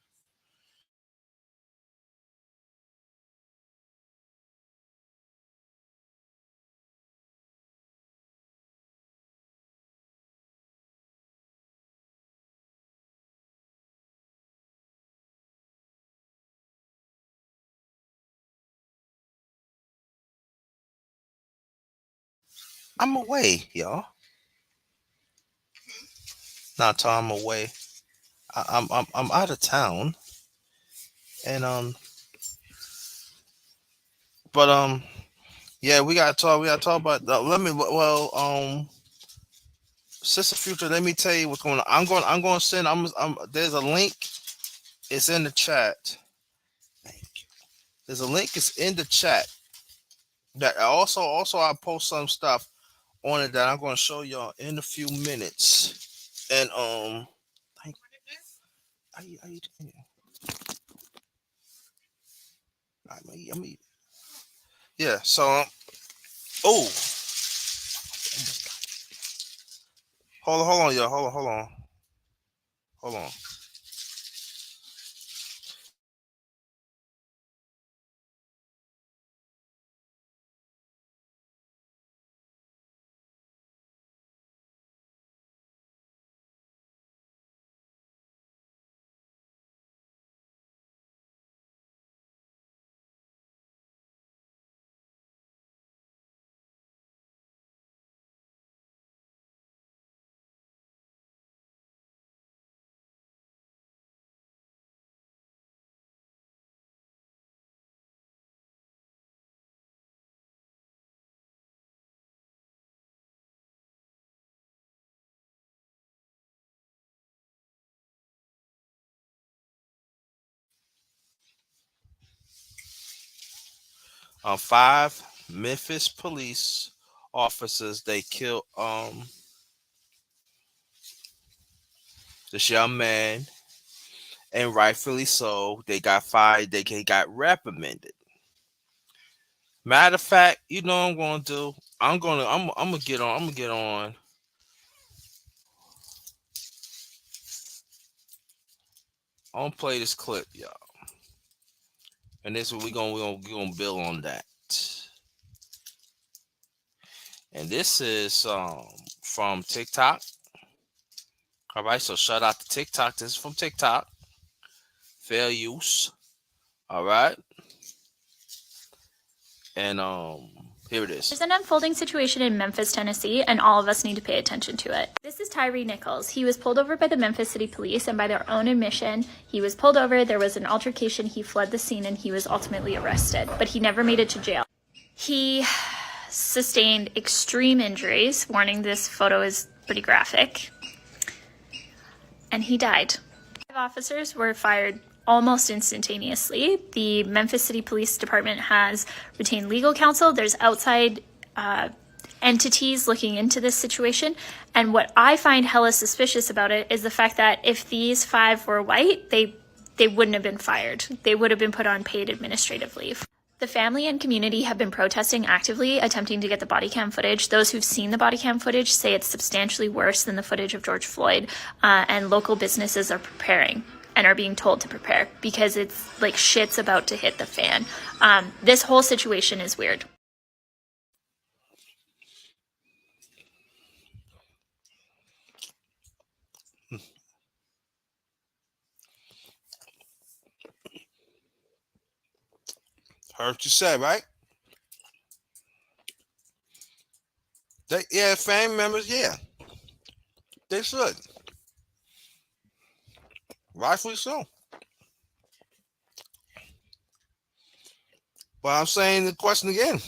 I'm away, y'all. Not till I'm away. I'm out of town, and but yeah, we gotta talk. We gotta talk about. Let me. Well, Sister Future. Let me tell you what's going on. I'm going to send. There's a link. It's in the chat. Thank you. There's a link. It's in the chat. That also I post some stuff on it that I'm going to show y'all in a few minutes. And thank how you doing? I mean, yeah. So oh, hold on, y'all. Hold on. Five Memphis police officers they killed this young man, and rightfully so. They got fired. They got reprimanded. Matter of fact, you know what I'm gonna do? I'm gonna get on. I'm gonna get on. I'm gonna play this clip, y'all, and this is what we gonna build on that. And this is from TikTok. All right, so shout out to TikTok. This is from TikTok. Fair use. All right, and here it is. There's an unfolding situation in Memphis, Tennessee, and all of us need to pay attention to it. This is Tyree Nichols. He was pulled over by the Memphis City Police, and by their own admission, he was pulled over, there was an altercation, he fled the scene, and he was ultimately arrested. But he never made it to jail. He sustained extreme injuries. Warning, this photo is pretty graphic. And he died. 5 officers were fired almost instantaneously. The Memphis City Police Department has retained legal counsel. There's outside entities looking into this situation. And what I find hella suspicious about it is the fact that if these 5 were white, they wouldn't have been fired. They would have been put on paid administrative leave. The family and community have been protesting actively, attempting to get the body cam footage. Those who've seen the body cam footage say it's substantially worse than the footage of George Floyd, and local businesses are preparing and are being told to prepare because it's like shit's about to hit the fan. This whole situation is weird. Heard what you said, right? Yeah, family members, yeah, they should. Rightfully so. But I'm saying the question again.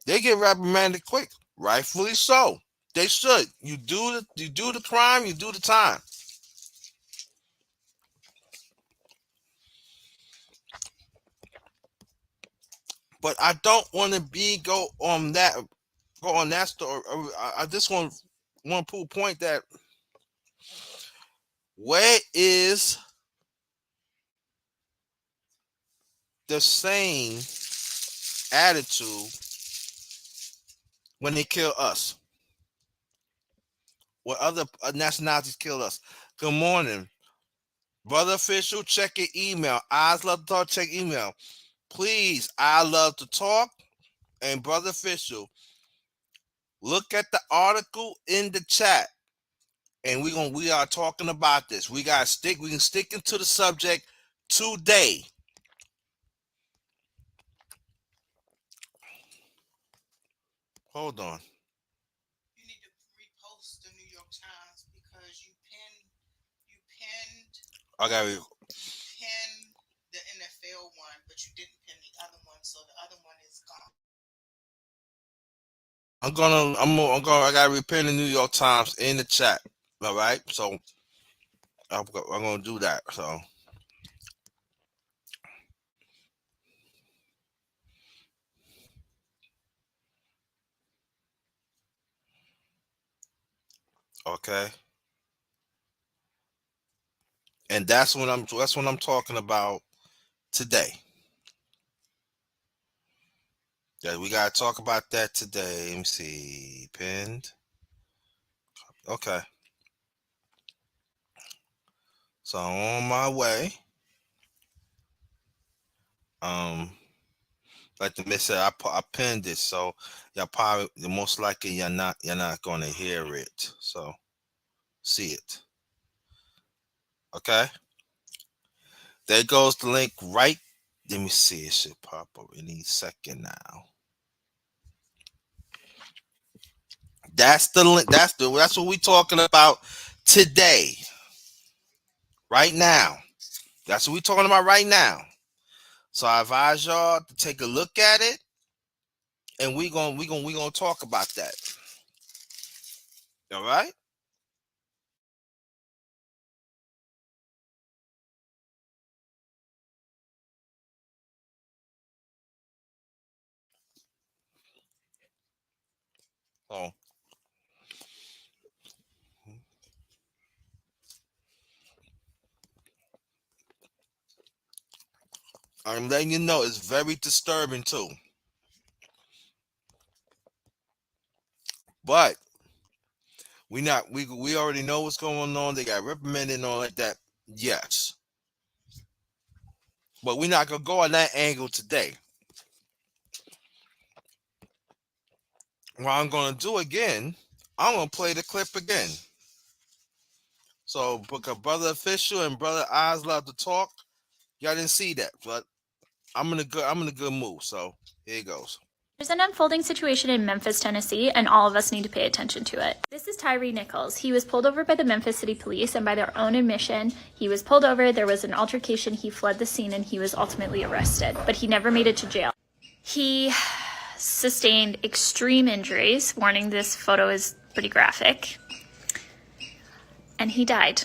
They get reprimanded quick. Rightfully so. They should. You do the crime, you do the time. But I don't want to go on that story. I just want to point that where is the same attitude when they kill us? When other nationalities kill us? Good morning, brother official. Check your email. Eyes love to talk. Check email, please. I love to talk. And brother official, look at the article in the chat. And we are talking about this. We can stick into the subject today. Hold on. You need to repost the New York Times because you pinned I got the NFL one, but you didn't pin the other one, so the other one is gone. I gotta repin the New York Times in the chat. All right. So I'm gonna do that. So okay. And that's what I'm talking about today. Yeah, we gotta talk about that today. Let me see. Pinned. Okay. So I'm on my way. Like the miss said, I pinned it, so y'all probably most likely you're not gonna hear it. So see it. Okay. There goes the link right. Let me see. It should pop up any second now. That's the link. That's what we talking about today. Right now. That's what we talking about right now. So I advise y'all to take a look at it, and we gonna talk about that. All right. So I'm letting you know it's very disturbing too. But we already know what's going on. They got reprimanded and all like that. Yes. But we're not gonna go on that angle today. What I'm gonna do again, I'm gonna play the clip again. So because brother official and brother eyes love to talk, y'all didn't see that, but I'm in a good mood. So here it goes. There's an unfolding situation in Memphis, Tennessee, and all of us need to pay attention to it. This is Tyree Nichols. He was pulled over by the Memphis City Police, and by their own admission, he was pulled over, there was an altercation, he fled the scene, and he was ultimately arrested. But he never made it to jail. He sustained extreme injuries. Warning, this photo is pretty graphic. And he died.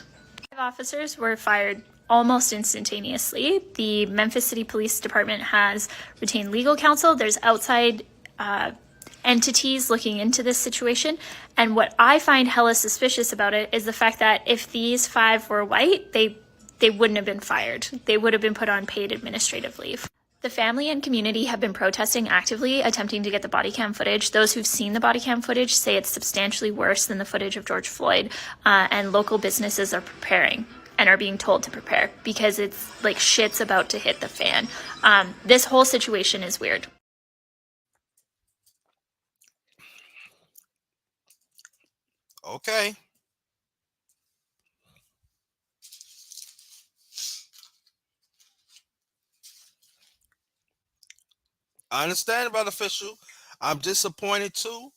5 officers were fired almost instantaneously. The Memphis City Police Department has retained legal counsel. There's outside entities looking into this situation. And what I find hella suspicious about it is the fact that if these 5 were white, they wouldn't have been fired. They would have been put on paid administrative leave. The family and community have been protesting actively, attempting to get the body cam footage. Those who've seen the body cam footage say it's substantially worse than the footage of George Floyd, and local businesses are preparing and are being told to prepare because it's like shit's about to hit the fan. This whole situation is weird. Okay. I understand, brother official. I'm disappointed too.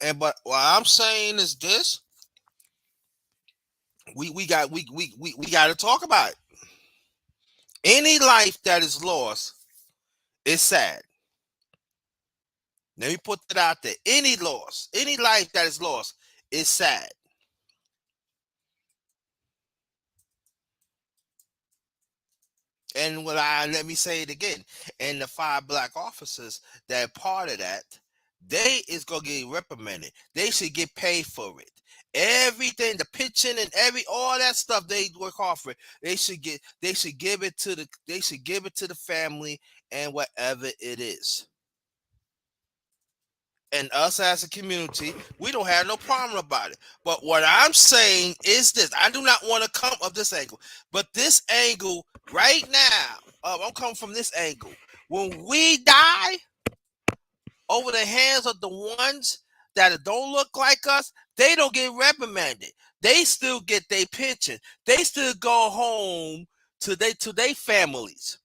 And but what I'm saying is this: we got to talk about it. Any life that is lost is sad. Let me put that out there. Any loss, any life that is lost is sad. And let me say it again. And the 5 black officers that part of that, they is gonna get reprimanded. They should get paid for it. Everything, the pitching and all that stuff they work hard for, they should give it to the family and whatever it is. And us as a community, we don't have no problem about it. But what I'm saying is this: I do not want to come up this angle, but this angle right now, I'm coming from this angle. When we die over the hands of the ones that don't look like us, they don't get reprimanded. They still get their pension. They still go home to their families.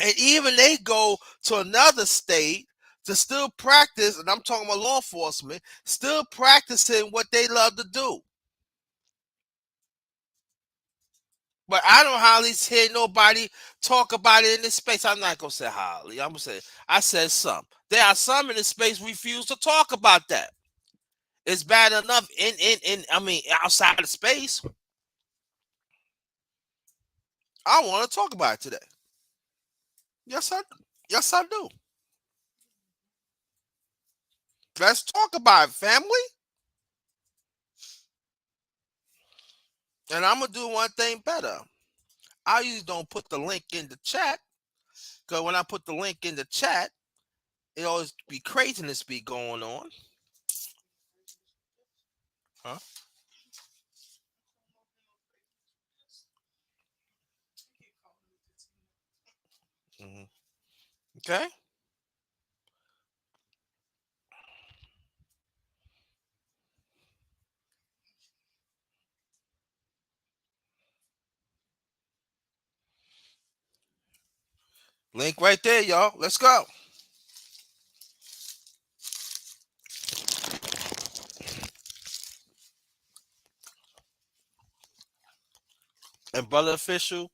And even they go to another state to still practice, and I'm talking about law enforcement, still practicing what they love to do. But I don't hardly hear nobody talk about it in this space. I'm not gonna say hardly. I'm gonna say I said some. There are some in this space refuse to talk about that. It's bad enough in I mean outside of space. I want to talk about it today. Yes I do. Let's talk about it, family. And I'm gonna do one thing better. I usually don't put the link in the chat because when I put the link in the chat, it always be craziness be going on. Huh? Hmm. Okay. Link right there, y'all. Let's go. And brother official,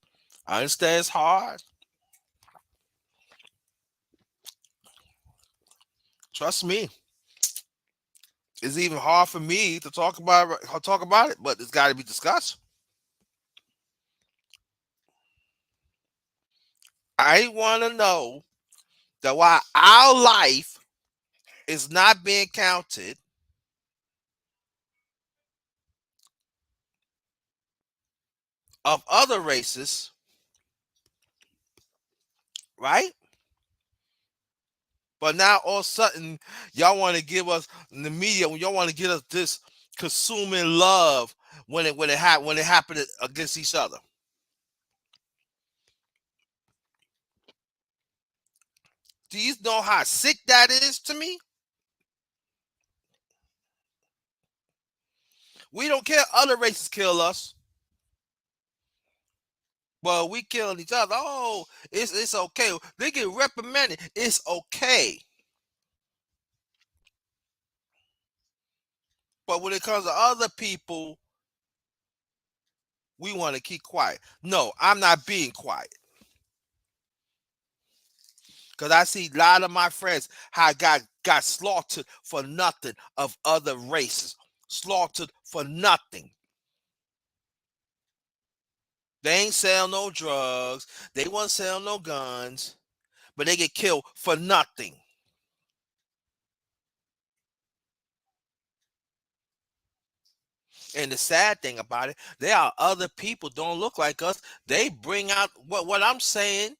I understand it's hard. Trust me. It's even hard for me to talk about it, but it's got to be discussed. I want to know that while our life is not being counted, of other races, right? But now all of a sudden, y'all want to give us in the media. Y'all want to give us this consuming love when it happened against each other. Do you know how sick that is to me? We don't care other races kill us, but we killing each other. Oh, it's okay. They get reprimanded. It's okay. But when it comes to other people, we want to keep quiet. No, I'm not being quiet. Because I see a lot of my friends how got slaughtered for nothing of other races. Slaughtered for nothing. They ain't sell no drugs. They won't sell no guns. But they get killed for nothing. And the sad thing about it, there are other people don't look like us. They bring out what I'm saying,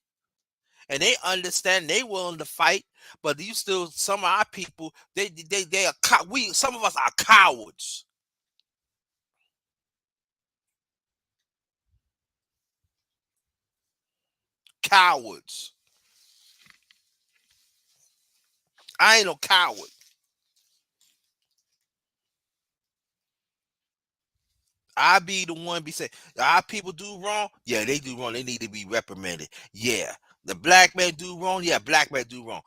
and they understand. They willing to fight, but you still some of our people. They are we some of us are cowards. Cowards. I ain't no coward. I be the one be saying our people do wrong. Yeah, they do wrong. They need to be reprimanded. Yeah, The black man do wrong, yeah, black man do wrong.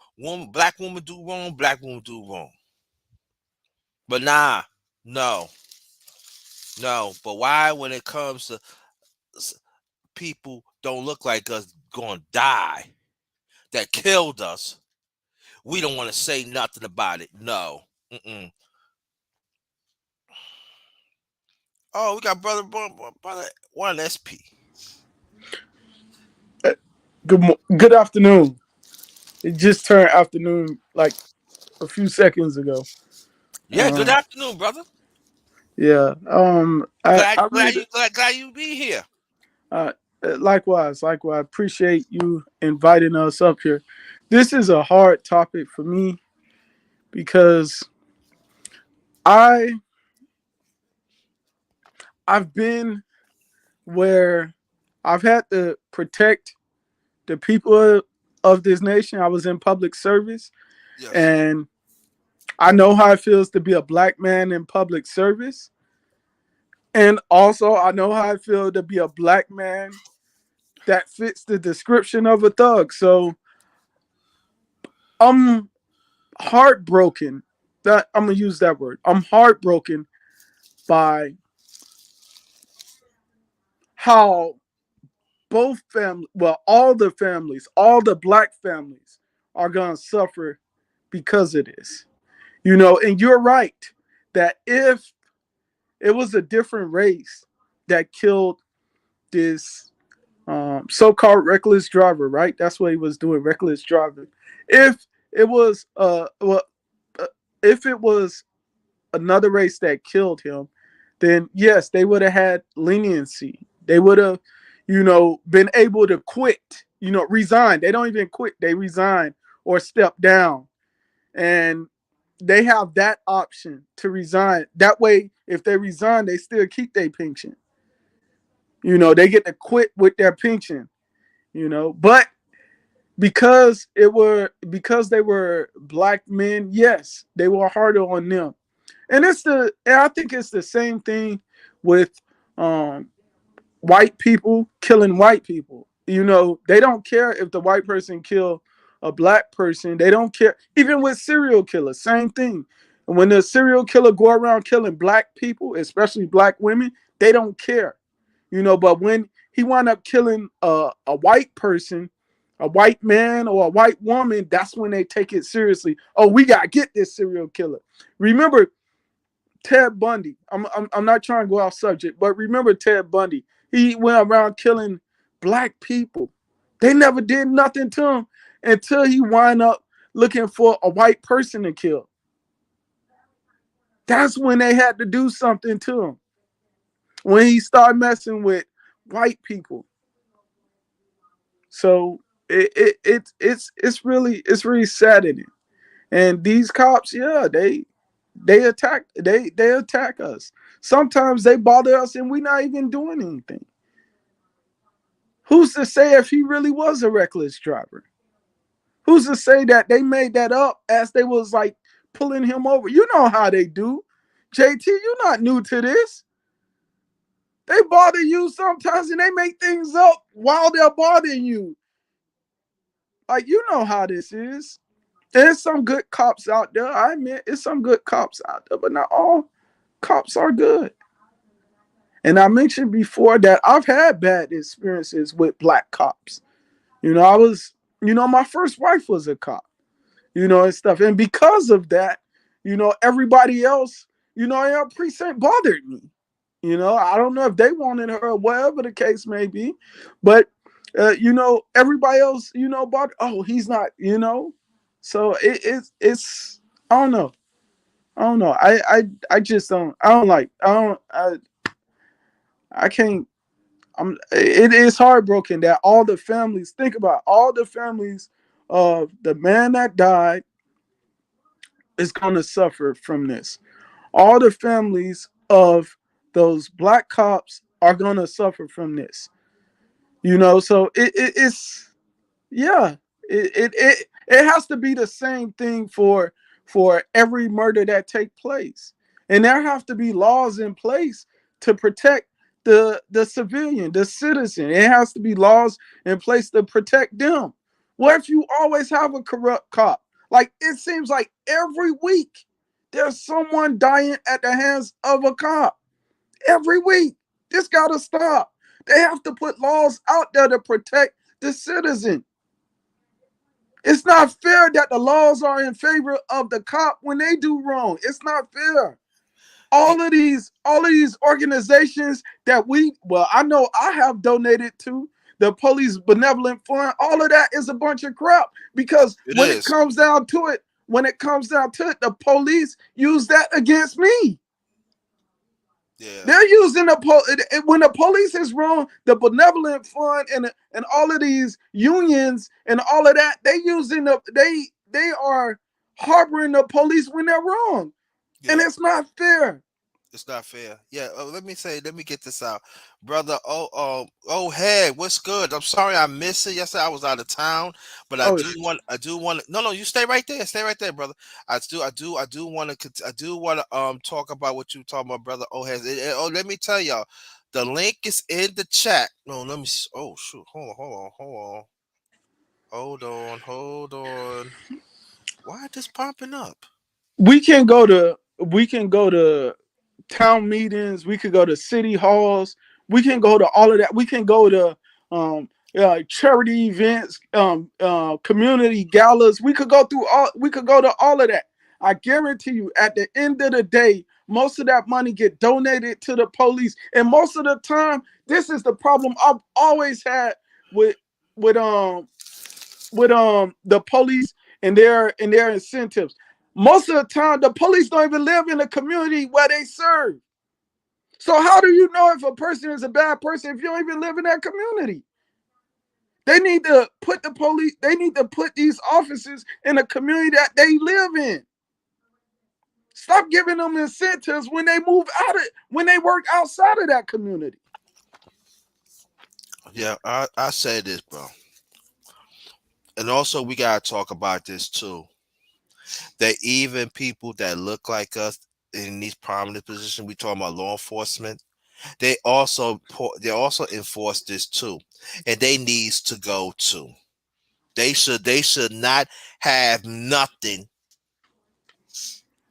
Black woman do wrong, black woman do wrong. But nah, no, no. But why when it comes to people don't look like us gonna die that killed us, we don't want to say nothing about it. No. Mm-mm. Oh, we got brother one SP. Good afternoon. It just turned afternoon like a few seconds ago. Yeah, good Uh, afternoon, brother. yeah. I Glad read. you glad you be here. Uh, likewise. Appreciate you inviting us up here. This is a hard topic for me because I I've been where I've had to protect the people of this nation. I was in public service, Yes. and I know how it feels to be a black man in public service. And also, I know how I feel to be a black man that fits the description of a thug. So I'm heartbroken. That I'm gonna use that word. I'm heartbroken by how both family, well, all the black families are gonna suffer because of this. And you're right that if it was a different race that killed this so-called reckless driver, right? That's what he was doing, reckless driving. If it was uh, if it was another race that killed him, then yes, they would have had leniency. They would have, been able to quit, resign. They don't even quit; they resign or step down, and they have that option to resign. That way, if they resign, they still keep their pension. They get to quit with their pension. But because they were black men, yes, they were harder on them. And I think it's the same thing with um white people killing white people. They don't care if the white person kill a black person. They don't care. Even with serial killers, same thing. And when the serial killer go around killing black people, especially black women, they don't care. But when he wound up killing a white person, a white man or a white woman, that's when they take it seriously. Oh, we got to get this serial killer. Remember Ted Bundy. I'm not trying to go off subject, but remember Ted Bundy. He went around killing black people. They never did nothing to him until he wound up looking for a white person to kill. That's when they had to do something to him. When he started messing with white people. So it's really saddening. And these cops, yeah, they attack us. Sometimes they bother us and we're not even doing anything. Who's to say if he really was a reckless driver? Who's to say that they made that up as they was like pulling him over? You know how they do. JT, you're not new to this. They bother you sometimes and they make things up while they're bothering you. Like, you know how this is. There's some good cops out there. I admit, it's some good cops out there, but not all cops are good. And I mentioned before that I've had bad experiences with black cops. I was, my first wife was a cop, and stuff. And because of that, everybody else, in our precinct bothered me. I don't know if they wanted her or whatever the case may be, but, everybody else, bothered, oh, he's not, So it's, I don't know. I don't know. I just don't. I don't like. I don't. I can't. It is heartbroken that all the families. Think about all the families of the man that died is going to suffer from this. All the families of those black cops are going to suffer from this. So it's, yeah. It has to be the same thing for every murder that take place, and there have to be laws in place to protect the civilian, the citizen. It has to be laws in place to protect them. What if you always have a corrupt cop? Like it seems like every week there's someone dying at the hands of a cop. Every week. This gotta stop. They have to put laws out there to protect the citizen. It's not fair that the laws are in favor of the cop when they do wrong. It's not fair. It, All of these organizations that I know I have donated to, the police benevolent fund, all of that is a bunch of crap, because it is. when it comes down to it, the police use that against me. Yeah. They're using when the police is wrong, the benevolent fund and all of these unions and all of that, they are harboring the police when they're wrong, and Yeah. it's not fair. It's not fair. Yeah. Let me get this out, brother. Hey, what's good? I'm sorry I missed it yesterday. I was out of town, but Oh, I do want. No, you stay right there. Stay right there, brother. I do want to, talk about what you talking about, brother. Let me tell y'all, the link is in the chat. No, let me. Oh shoot, hold on. Why is this popping up? we can go to town meetings. We could go to city halls. We can go to all of that. We can go to charity events, community galas. We could go to all of that. I guarantee you, at the end of the day, most of that money get donated to the police, and most of the time, this is the problem I've always had with with um the police and their incentives. Most of the time, the police don't even live in the community where they serve. So how do you know if a person is a bad person if you don't even live in that community? They need to put the police. They need to put these officers in a community that they live in. Stop giving them incentives when they move out of when they work outside of that community. Yeah, I say this, bro, and also we gotta talk about this too. That even people that look like us in these prominent positions, we talking about law enforcement, they also enforce this too, and they needs to go too. They should not have nothing,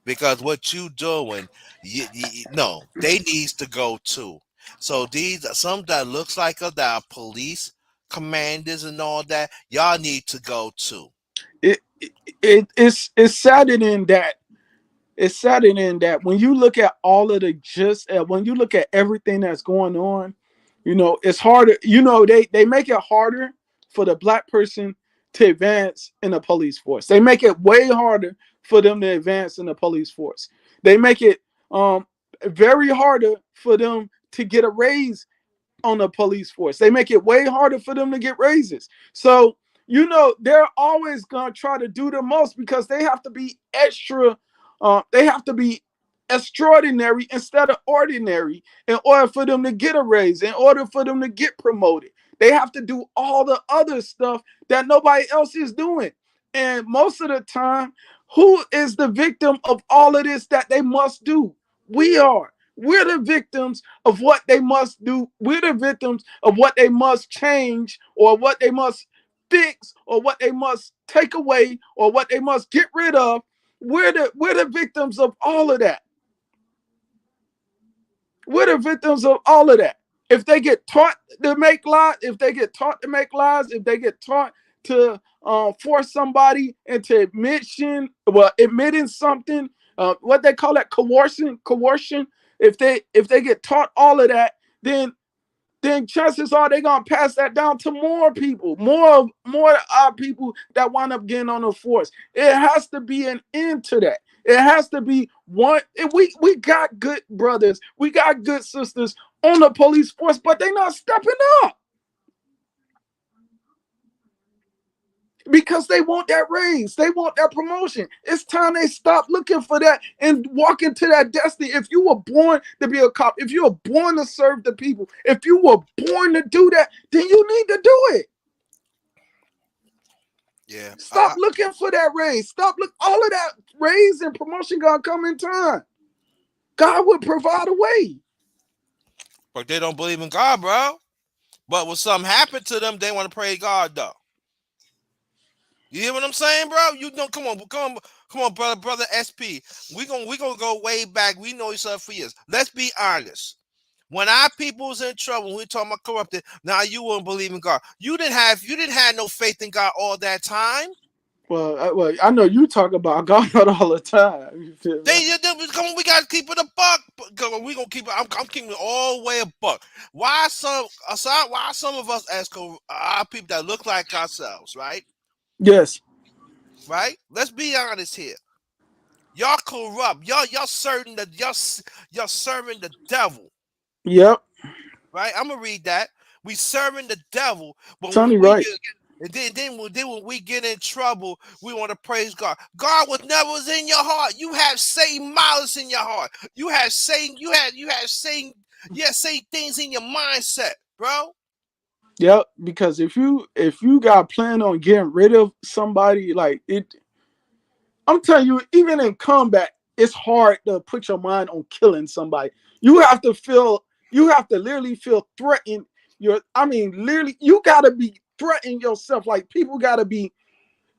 because what you doing, no, they needs to go too. So these some that looks like us that are police commanders and all that, y'all need to go too. It's saddening that when you look at all of the when you look at everything that's going on, it's harder. They make it harder for the black person to advance in the police force. They make it way harder for them to advance in the police force. They make it very harder for them to get a raise on the police force. They make it way harder for them to get raises. So, they're always going to try to do the most because they have to be they have to be extraordinary instead of ordinary in order for them to get a raise, in order for them to get promoted. They have to do all the other stuff that nobody else is doing. And most of the time, who is the victim of all of this that they must do? We are. We're the victims of what they must do. We're the victims of what they must change or what they must fix or what they must take away or what they must get rid of. We're the victims of all of that. We're the victims of all of that. If they get taught to make lies, if they get taught to force somebody into admitting something, what they call that coercion. If they get taught all of that, then chances are they're gonna pass that down to more people, more of our people that wind up getting on the force. It has to be an end to that. It has to be one. We got good brothers, we got good sisters on the police force, but they're not stepping up because they want that raise, they want that promotion. It's time they stop looking for that and walk into that destiny. If you were born to be a cop, if you were born to serve the people, if you were born to do that, then you need to do it. Yeah, Stop looking for that raise. All of that raise and promotion gonna come in time. God will provide a way. but they don't believe in God, bro. But when something happened to them, they want to praise God though. You hear what I'm saying, bro? You know, come on, brother SP. We gonna go way back. We know each other for years. Let's be honest. When our people's in trouble, we talking about corrupted. Now you wouldn't believe in God. You didn't have no faith in God all that time. Well, I know you talk about God all the time. You feel me? Come on, we gotta keep it a buck. Come on, we gonna keep it. I'm keeping it all the way a buck. Why some of us as our people that look like ourselves, right? Yes. Right? Let's be honest here. Y'all corrupt. Y'all certain that y'all serving the devil. Yep. Right? I'm gonna read that. We serving the devil, but when Tony, we right. get and then when we get in trouble, we want to praise God. God was never was in your heart. You have Satan malice in your heart. You have Satan. You have Satan. You have Satan things in your mindset, bro. Yep. Because if you got plan on getting rid of somebody, like it, I'm telling you, even in combat, it's hard to put your mind on killing somebody. You have to feel, you have to literally feel threatened. I mean, literally, you gotta be threatening yourself. Like people gotta be.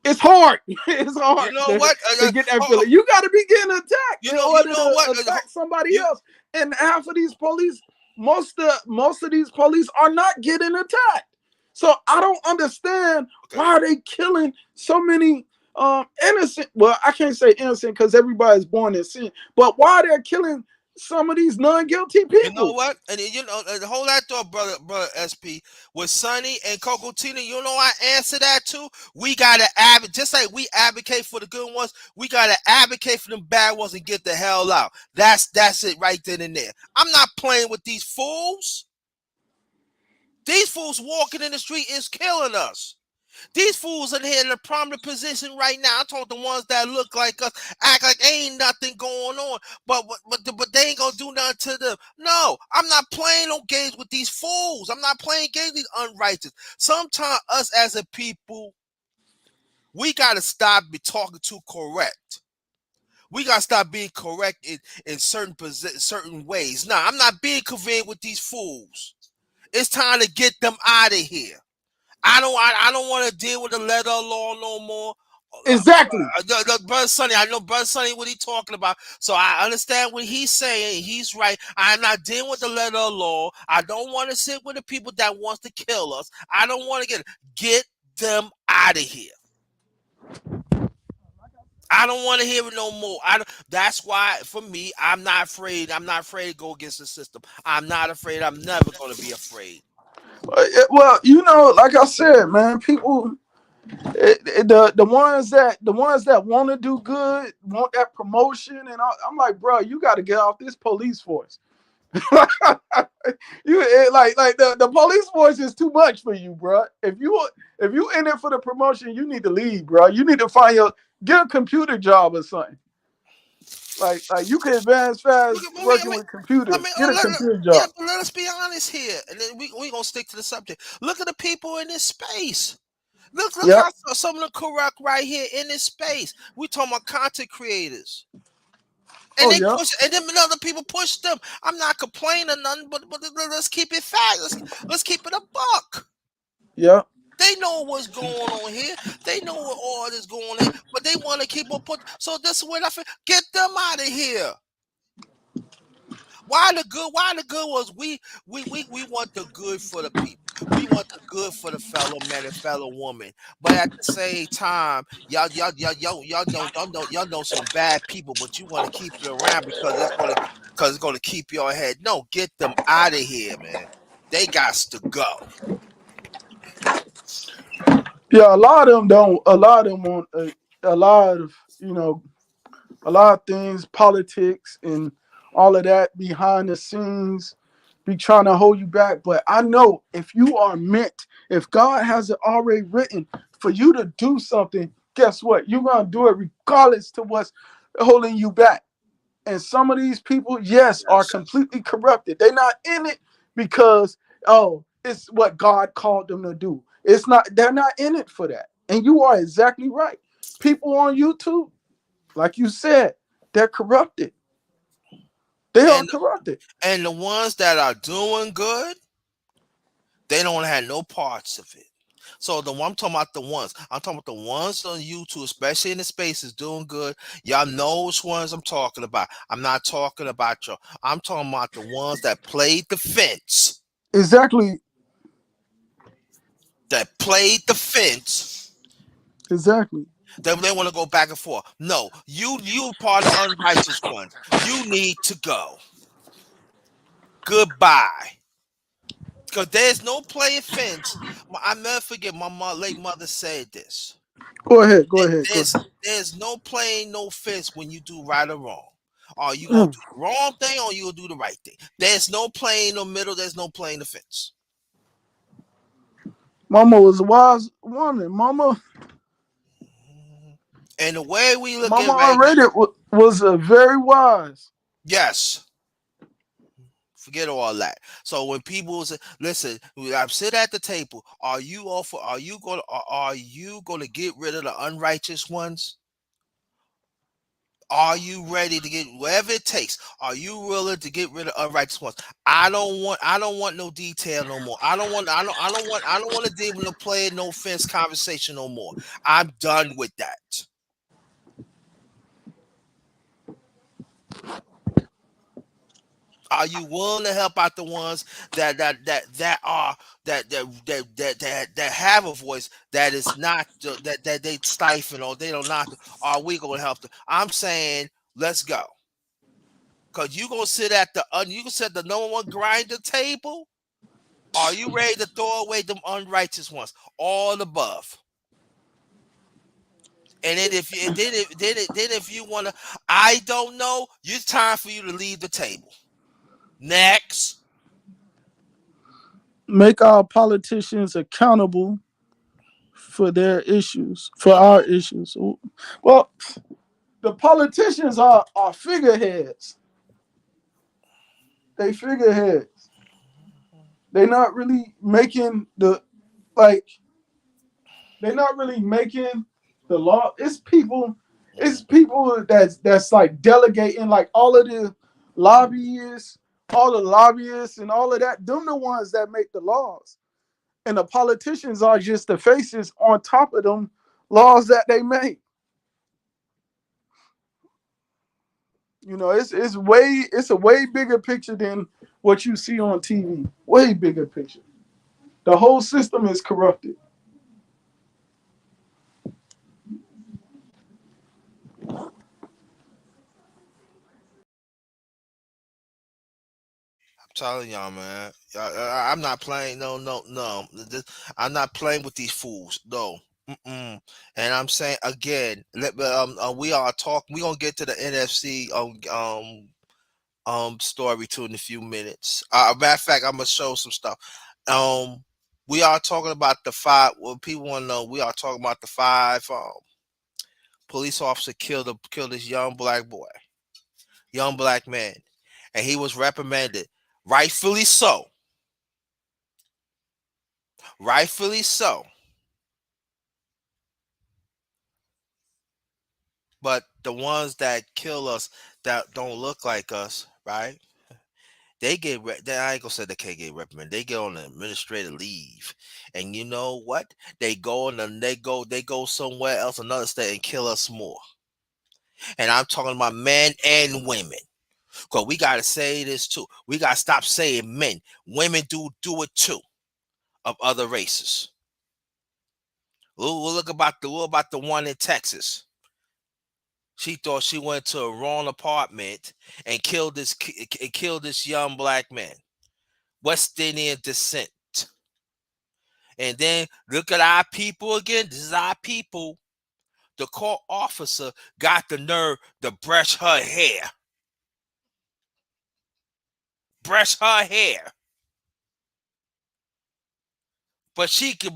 It's hard. It's You hard know to, what? to get that feeling. You gotta be getting attacked in You order know to what? attack somebody You else. And half of these police, most of these police are not getting attacked. So I don't understand okay. why are they killing so many innocent. Well, I can't say innocent because everybody's born in sin, but why they're killing some of these non-guilty You know people? what? And you know, hold that thought, brother SP. With Sonny and Coco Tina, you know I answer that too. We gotta advocate, just like we advocate for the good ones. We gotta advocate for them bad ones and get the hell out. That's it right then and there. I'm not playing with these fools. These fools walking in the street is killing us. These fools in here in a prominent position right now. I'm talking the ones that look like us, act like ain't nothing going on, but they ain't gonna do nothing to them. No, I'm not playing no games with these fools. I'm not playing games with these unrighteous. Sometimes us as a people, we gotta stop be talking too correct. We gotta stop being correct in certain ways. Nah, I'm not being convenient with these fools. It's time to get them out of here. I don't want to deal with the letter of law no more. Exactly. Brother Sonny, I know Brother Sonny what he talking about, so I understand what he's saying. He's right. I'm not dealing with the letter of law. I don't want to sit with the people that wants to kill us. I don't want to get them out of here. I don't want to hear it no more. That's why, for me, I'm not afraid. I'm not afraid to go against the system. I'm not afraid. I'm never going to be afraid. Well, like I said, man, people, the ones that want to do good, want that promotion, and I'm like, bro, you got to get off this police force. Like the police force is too much for you, bro. If you in it for the promotion, you need to leave, bro. You need to get a computer job or something. Like you can advance fast Look at, working with computers. Get a computer yeah, job. but let us be honest here, and then we gonna stick to the subject. Look at the people in this space. Look Yep. how some of them corrupt right here in this space. We talking about content creators, and Oh they yeah. push, and then other people push them. I'm not complaining nothing, but let's keep it fact. Let's keep it a buck. Yeah. They know what's going on here. They know what all this going on here, but they want to keep on put. So this is what I feel. Get them out of here. Why the good? Why the good was we want the good for the people. We want the good for the fellow man and fellow woman. But at the same time, y'all know some bad people, but you want to keep it around because it's gonna keep your head. No, get them out of here, man. They got to go. Yeah. A lot of them don't. A lot of them want a lot of a lot of things, politics and all of that behind the scenes be trying to hold you back. But I know if you are meant, if God has it already written for you to do something, guess what? You're gonna do it regardless to what's holding you back. And some of these people, yes, are Yes. completely corrupted. They're not in it because, it's what God called them to do. It's not, they're not in it for that. And you are exactly right. People on YouTube, like you said, they're corrupted. They are And corrupted. and the ones that are doing good, they don't have no parts of it. So I'm talking about the ones. I'm talking about the ones on YouTube, especially in the spaces, doing good. Y'all know which ones I'm talking about. I'm not talking about y'all. I'm talking about the ones that played the fence. Exactly. That played the fence. Exactly. They want to go back and forth. No, you part of the unrighteous ones. You need to go. Goodbye. Because there's no playing fence. I never forget my late mother said this. Go ahead. Go ahead. Go There's ahead. there's no playing no fence when you do right or wrong. Are you gonna Mm. do the wrong thing or you gonna do the right thing? There's no playing no middle. There's no playing the fence. Mama was a wise woman. And the way we look Mama at right now, already was a very wise. yes. Forget all that. So when people say, "Listen, I'm sit at the table. Are you all for? Are you gonna get rid of the unrighteous ones? Are you ready to get whatever it takes? Are you willing to get rid of unrighteous ones? I don't want no detail no more. I don't want to deal with no play no fence conversation no more. I'm done with that. Are you willing to help out the ones that have a voice that is not that they stifle or they don't not? Are we going to help them? I'm saying let's go. Cause you gonna sit at you can sit at the number one grinder table. Are you ready to throw away them unrighteous ones? All above. And then if you wanna, I don't know. It's time for you to leave the table. Next, Make our politicians accountable for their issues, for our hmm issues. Well, the politicians are figureheads. They figureheads. They're not really making the like. They're not really making the law. It's people that's like delegating, like all of the lobbyists, all the lobbyists, and all of that. Them the ones that make the laws, and the politicians are just the faces on top of them laws that they make. It's a way bigger picture than what you see on TV. Way bigger picture. The whole system is corrupted. I'm telling y'all, man. I'm not playing. No, no, no. I'm not playing with these fools. No. Mm-mm. And I'm saying again, we are talking. We gonna get to the NFC story too in a few minutes. Matter of fact, I'm gonna show some stuff. Um, we are talking about the five. Well, people want to know. We are talking about the five police officer killed this young black man, and he was reprimanded, rightfully so, rightfully so. But the ones that kill us that don't look like us, right? I ain't gonna say they can't get reprimanded. They get on administrative leave, and you know what? They go somewhere else, another state, and kill us more. And I'm talking about men and women. Cause we gotta say this too. We gotta stop saying men. Women do it too of other races. We'll look about the one in Texas. She thought she went to a wrong apartment and killed this young black man, West Indian descent. And then look at our people again. This is our people. The court officer got the nerve to brush her hair.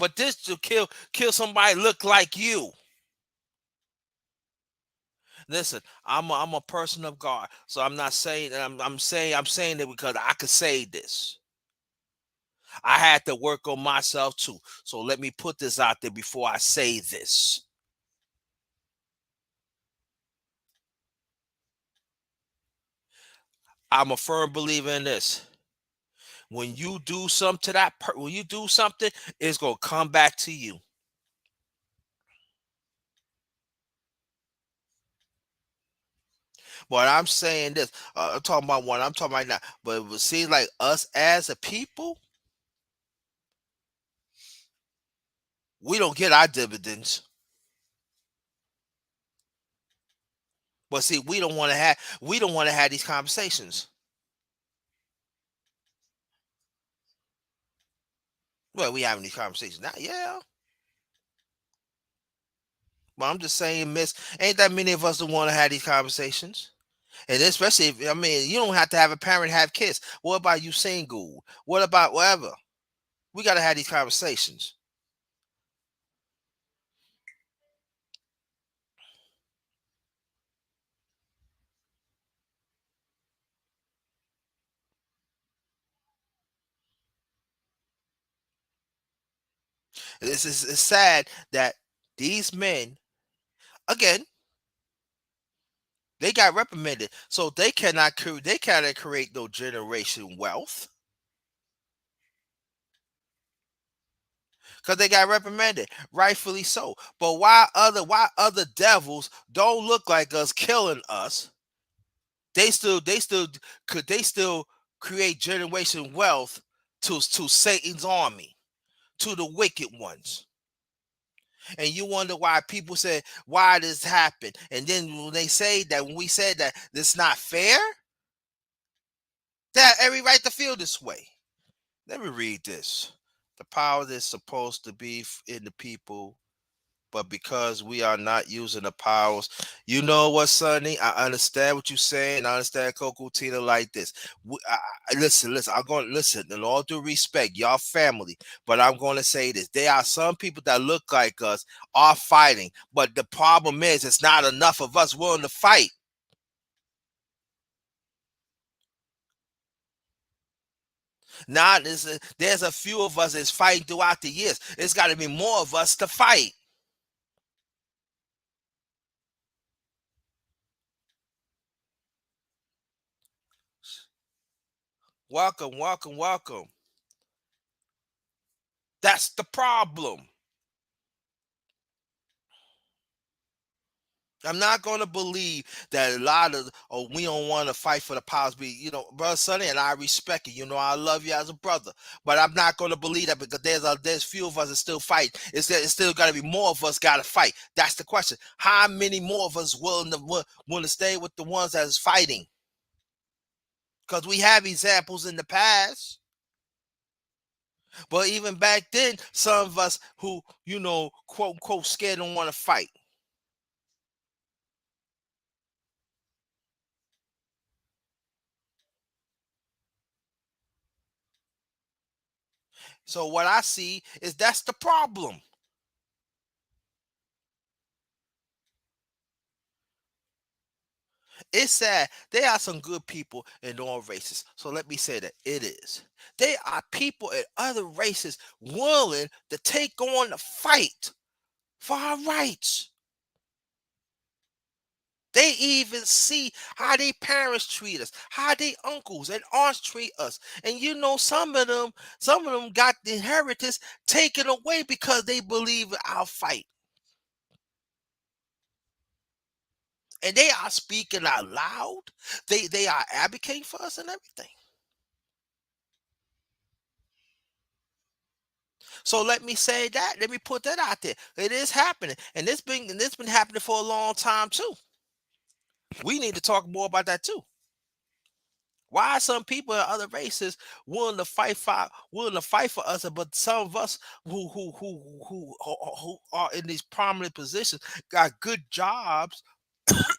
But this to kill somebody look like you. Listen, I'm a person of God, so I'm not saying that I'm saying that because I could say this. I had to work on myself too. So let me put this out there before I say this. I'm a firm believer in this. When you do something to when you do something, it's gonna come back to you. But I'm saying this, I'm talking about one. I'm talking right now. But it seems like us as a people, we don't get our dividends. But see, we don't want to have these conversations. Well, we having these conversations now, yeah. But I'm just saying, Miss, ain't that many of us that want to have these conversations? And especially if, I mean, you don't have to have a parent have kids. What about you single? What about whatever? We gotta have these conversations. It's sad that these men, again, they got reprimanded, so they cannot create no generation wealth because they got reprimanded, rightfully so. But why other devils don't look like us killing us? They still create generation wealth to Satan's army, to the wicked ones. And you wonder why people say why this happened. And then when they say that, when we said that this not fair, they have every right to feel this way. Let me read this. The power that's supposed to be in the people, but because we are not using the powers, you know what, Sonny? I understand what you're saying. I understand Coco Tina like this. Listen. I'm going to listen. In all due respect, y'all family, but I'm going to say this: there are some people that look like us are fighting, but the problem is, it's not enough of us willing to fight. Now, there's a few of us that's fighting throughout the years. It's got to be more of us to fight. Welcome, welcome, welcome. That's the problem. I'm not going to believe that a lot of, oh, we don't want to fight for the powers. Brother Sonny, and I respect you. I love you as a brother, but I'm not going to believe that because there's few of us that still fight. It's still got to be more of us got to fight. That's the question. How many more of us willing to stay with the ones that is fighting? Because we have examples in the past. But even back then, some of us who, quote unquote, scared don't want to fight. So what I see is that's the problem. It's sad. There are some good people in all races. So let me say that it is. There are people in other races willing to take on the fight for our rights. They even see how their parents treat us, how their uncles and aunts treat us. And some of them got the inheritance taken away because they believe in our fight. And they are speaking out loud. They are advocating for us and everything. So let me say that. Let me put that out there. It is happening, and this been happening for a long time too. We need to talk more about that too. Why are some people in other races willing to fight for us, but some of us who are in these prominent positions got good jobs,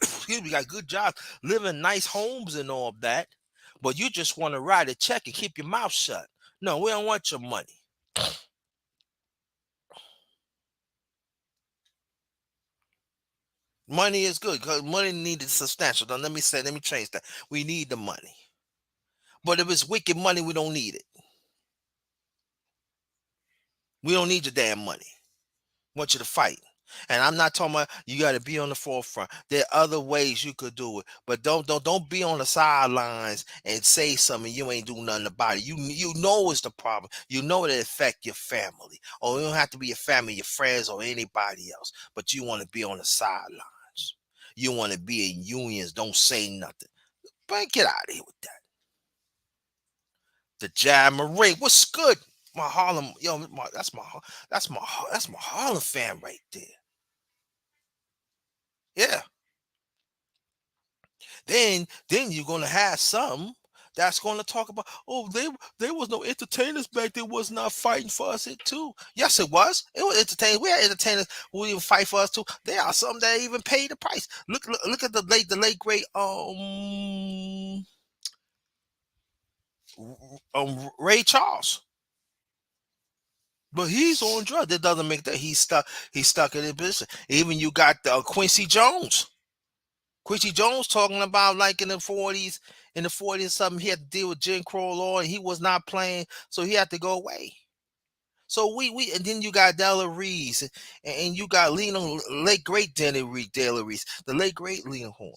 excuse me, got good jobs, live in nice homes and all of that, but you just want to write a check and keep your mouth shut. No, we don't want your money. Money is good because money needed substantial. Now let me change that. We need the money. But if it's wicked money, we don't need it. We don't need your damn money. We want you to fight. And I'm not talking about you got to be on the forefront. There are other ways you could do it, but don't be on the sidelines and say something you ain't do nothing about it. You know it's the problem. You know it affect your family, or it don't have to be your family, your friends, or anybody else. But you want to be on the sidelines. You want to be in unions. Don't say nothing. But get out of here with that. The Jab Marie, what's good? My Harlem, yo, that's my Harlem fan right there. Yeah. Then you're gonna have some that's gonna talk about, oh, there was no entertainers back there was not fighting for us it too. Yes, it was. It was entertainers. We had entertainers who even fight for us too. There are some that even pay the price. Look at the late great Ray Charles. But he's on drugs. That doesn't make that he's stuck in his business. Even you got Quincy Jones. Quincy Jones talking about like in the 40s something, he had to deal with Jim Crow law and he was not playing, so he had to go away. So we and then you got Della Reese and you got Lena, late great Della Reese, the late great Lena Horne.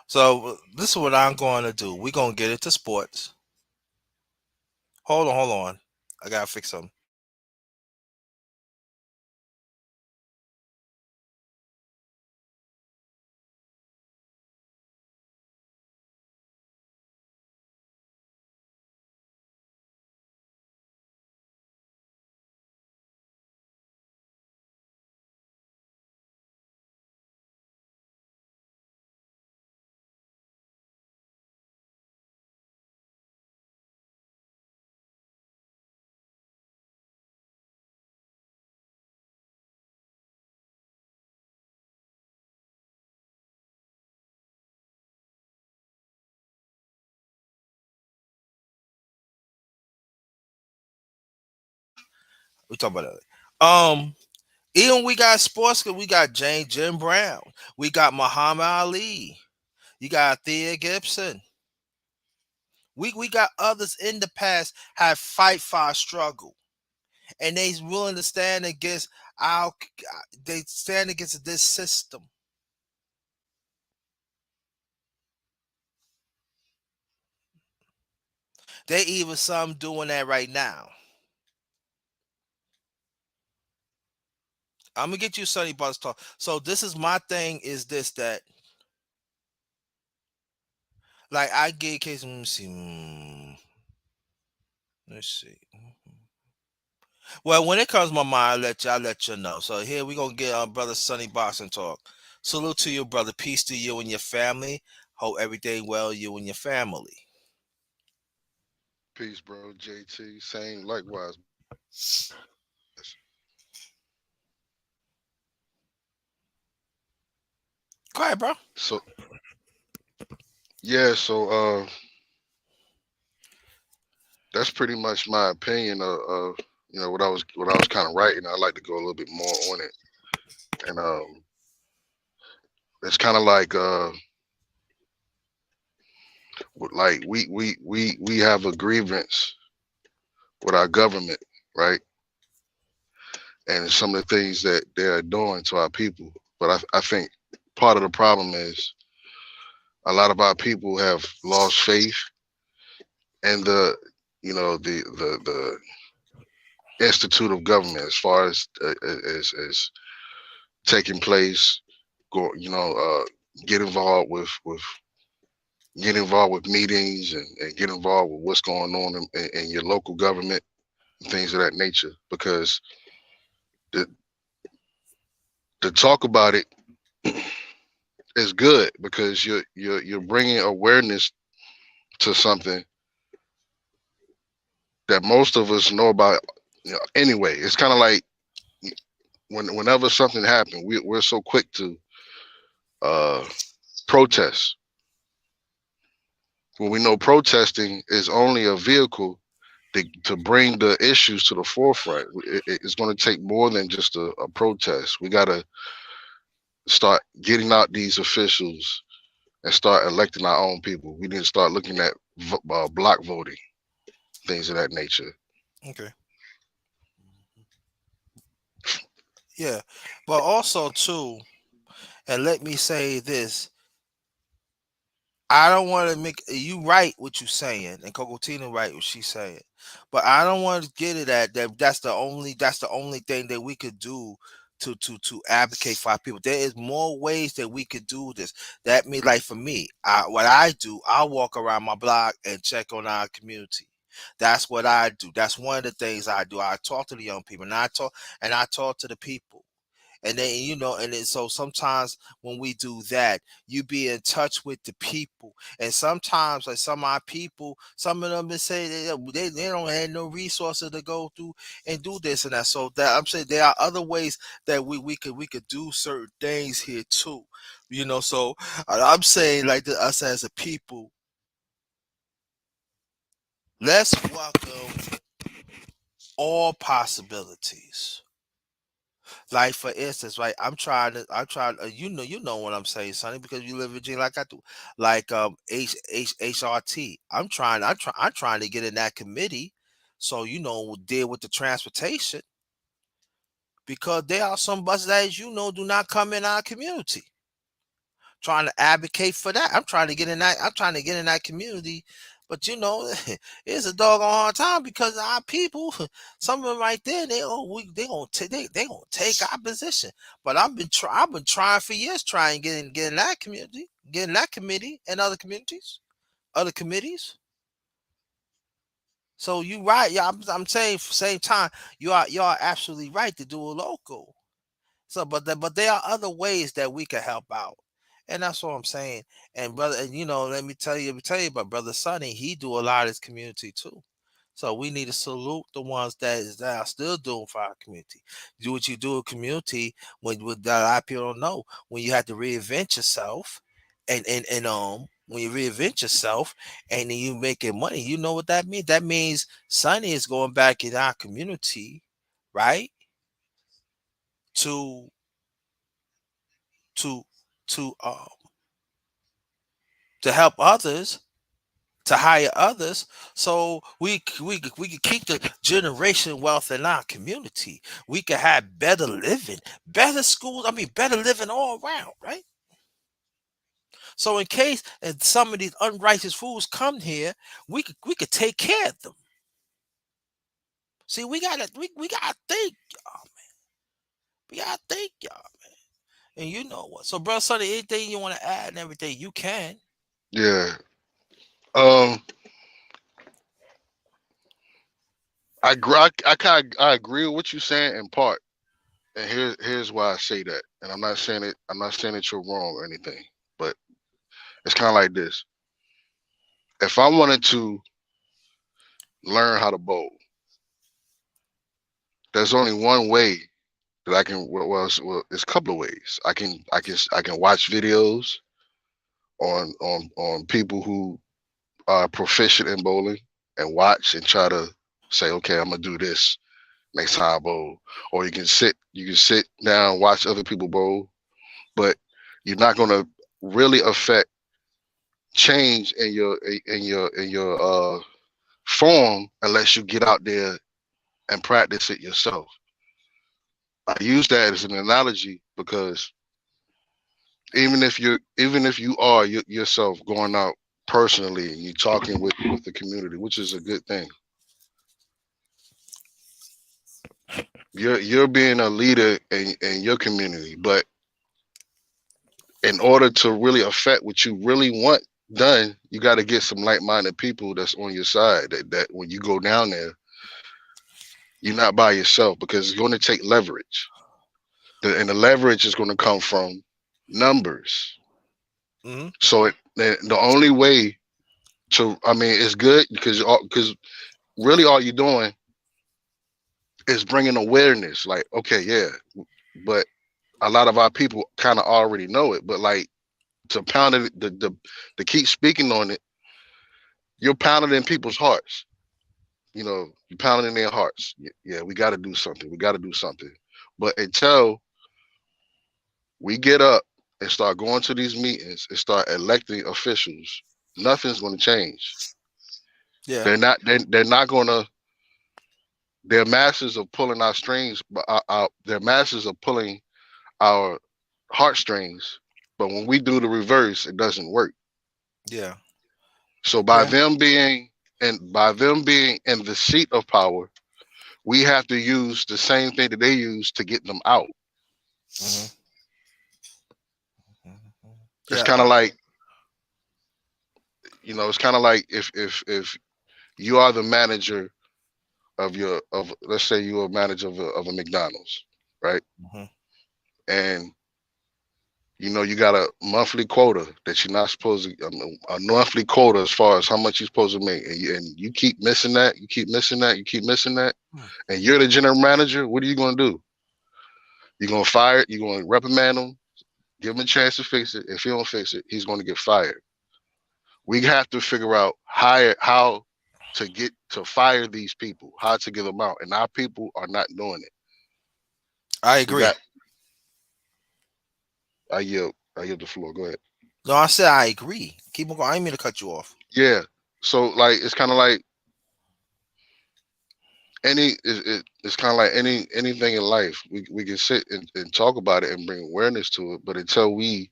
So this is what I'm going to do. We're gonna get into sports. Hold on. I gotta fix something. We talk about that. Even we got sports. We got Jim Brown. We got Muhammad Ali. You got Thea Gibson. We got others in the past have fight for our struggle, and they's willing to stand against our. They stand against this system. They even some doing that right now. I'm gonna get you Sonny Buzz talk. So this is my thing. Is this that like I get case? Let me see. Let's see. Well, when it comes to my mind, I'll let you know. So here we gonna get brother Sonny Boston talk. Salute to you, brother. Peace to you and your family. Hope everything well, you and your family. Peace, bro. JT. Same, likewise. Go ahead, bro. So yeah, that's pretty much my opinion of what I was kind of writing. I'd like to go a little bit more on it, and it's kind of like we have a grievance with our government, right? And some of the things that they are doing to our people. But I think part of the problem is a lot of our people have lost faith in the institute of government as far as taking place, go get involved with get involved with meetings and get involved with what's going on in your local government and things of that nature, because the to talk about it is good because you're bringing awareness to something that most of us know about, anyway. It's kind of like whenever something happens, we're so quick to uh, protest when we know protesting is only a vehicle to bring the issues to the forefront. It's going to take more than just a protest. We got to start getting out these officials and start electing our own people. We need to start looking at block voting, things of that nature. Okay. Yeah. But also too, and let me say this. I don't want to make you right what you saying, and Cocotina right what she's saying, but I don't want to get it at that. That's the only thing that we could do to advocate for our people. There is more ways that we could do this. That means, like for me, what I do, I walk around my block and check on our community. That's what I do. That's one of the things I do. I talk to the young people, and I talk to the people. And then and then so sometimes when we do that, you be in touch with the people. And sometimes like some of our people, some of them say they don't have no resources to go through and do this and that. So that I'm saying there are other ways that we could do certain things here too. So I'm saying like us as a people, let's welcome all possibilities. Like for instance, right? I'm trying. What I'm saying, Sonny, because you live in Virginia like I do. Like HRT. I'm trying to get in that committee, so we'll deal with the transportation because there are some buses that do not come in our community. Trying to advocate for that. I'm trying to get in that. I'm trying to get in that community. But it's a doggone hard time because our people, some of them right there, they gonna take they gonna take our position. But I've been trying for years, trying get in that community, get in that committee and other communities, other committees. So you right, yeah. I'm saying for the same time, you are absolutely right to do a local. So, but there are other ways that we can help out, and that's what I'm saying. And brother, and let me tell you about brother Sonny. He do a lot of his community too. So we need to salute the ones that are still doing for our community. Do what you do in community when that a lot of people don't know. When you have to reinvent yourself, and when you reinvent yourself and then you making money, you know what that means? That means Sonny is going back in our community, right? To to to to help others, to hire others, so we can keep the generation wealth in our community. We can have better living, better schools. I mean, better living all around, right? So in case some of these unrighteous fools come here, we could take care of them. See, we gotta think, y'all. We gotta think, y'all. And you know what? So, brother Sonny, anything you want to add and everything, you can. Yeah. Um, I agree with what you're saying in part, and here's why I say that. And I'm not saying it. I'm not saying that you're wrong or anything, but it's kind of like this. If I wanted to learn how to bowl, there's only one way that I can. Well, it's a couple of ways. I can watch videos on people who are proficient in bowling and watch and try to say, okay, I'm gonna do this next time I bowl. Or you can sit down, watch other people bowl, but you're not gonna really affect change in your form unless you get out there and practice it yourself. I use that as an analogy because even if you are yourself going out personally and you're talking with the community, which is a good thing, you're being a leader in your community. But in order to really affect what you really want done, you got to get some like-minded people that's on your side. That when you go down there, you're not by yourself because it's going to take leverage. And the leverage is going to come from numbers. Hmm. So the only way I mean, it's good because really all you're doing is bringing awareness. Like, okay, yeah, but a lot of our people kind of already know it. But like to pound it, to keep speaking on it, you're pounding in people's hearts. You know, you're pounding in their hearts. Yeah, we got to do something. We got to do something. But until we get up and start going to these meetings and start electing officials, nothing's going to change. Yeah. They're not going to. Their masters of pulling our strings, but their masters of pulling our heartstrings. But when we do the reverse, it doesn't work. Yeah. So Yeah. by them being in the seat of power, we have to use the same thing that they use to get them out. Hmm. It's Yeah. kind of like, it's kind of like if you are the manager of let's say you're a manager of a McDonald's, right? Hmm. And you got a monthly quota that you're not supposed to, a monthly quota as far as how much you're supposed to make, and you keep missing that, you keep missing that, you keep missing that, and you're the general manager. What are you going to do? You're going to fire it. You're going to reprimand him, give him a chance to fix it. If he don't fix it, he's going to get fired. We have to figure out how to get to fire these people, how to get them out, and our people are not doing it. I We agree. got. I yield the floor. Go ahead. No, I said I agree. Keep on going. I didn't mean to cut you off. Yeah. So like it's kind of like it's kind of like anything in life. We can sit and talk about it and bring awareness to it, but until we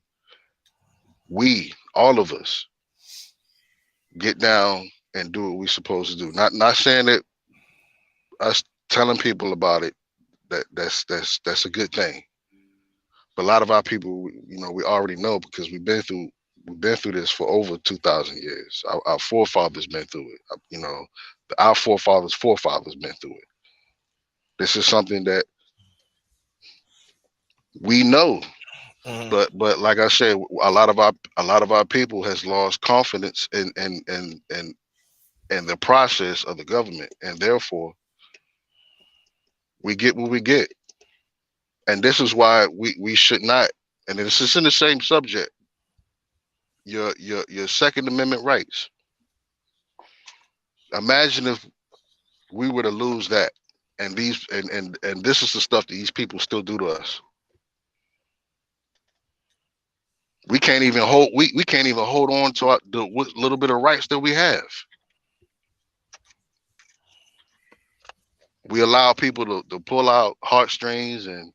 all of us get down and do what we're supposed to do. Not saying that us telling people about it that's a good thing. But a lot of our people, we already know because we've been through this for over 2,000 years. Our forefathers been through it. Our forefathers been through it. This is something that we know. Hmm. But like I said, a lot of our people has lost confidence in the process of the government, and therefore we get what we get. And this is why we should not. And this is in the same subject. Your Second Amendment rights. Imagine if we were to lose that, and this is the stuff that these people still do to us. We can't even hold on to the little bit of rights that we have. We allow people to pull out heartstrings and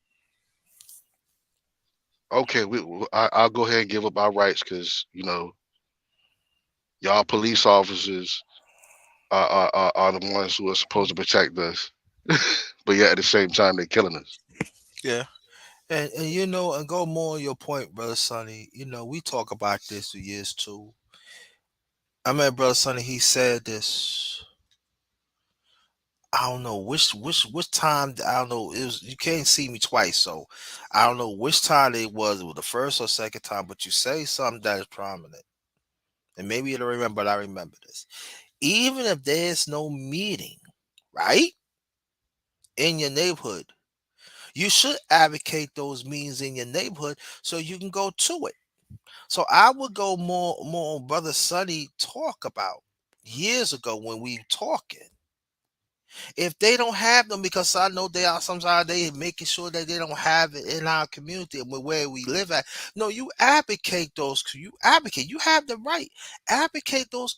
okay, I'll go ahead and give up our rights because y'all police officers are the ones who are supposed to protect us, but yet at the same time they're killing us. Yeah. And go more on your point, brother Sonny. We talk about this for years too. I met brother Sonny. He said this. I don't know which time. I don't know. It was you can't see me twice, so I don't know which time it was. It was the first or second time, but you say something that is prominent, and maybe you don't remember. But I remember this. Even if there's no meeting, right, in your neighborhood, you should advocate those meetings in your neighborhood so you can go to it. So I would go more on brother Sonny talk about years ago when we talking. If they don't have them, because I know they are sometimes they making sure that they don't have it in our community and where we live at. No, you advocate those. You advocate. You have the right. Advocate those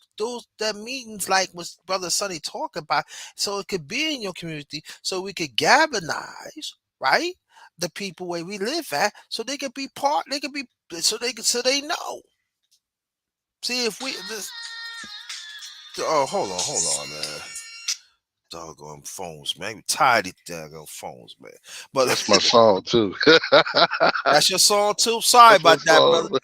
that meetings like what brother Sonny talk about, so it could be in your community, so we could galvanize right the people where we live at, so they could be part. They could be so they know. See if we this. Oh, hold on, man. Doggone phones, man. We tired of these doggone phones, man. But That's my song too. that's your song too. Sorry That's my about that, brother. song.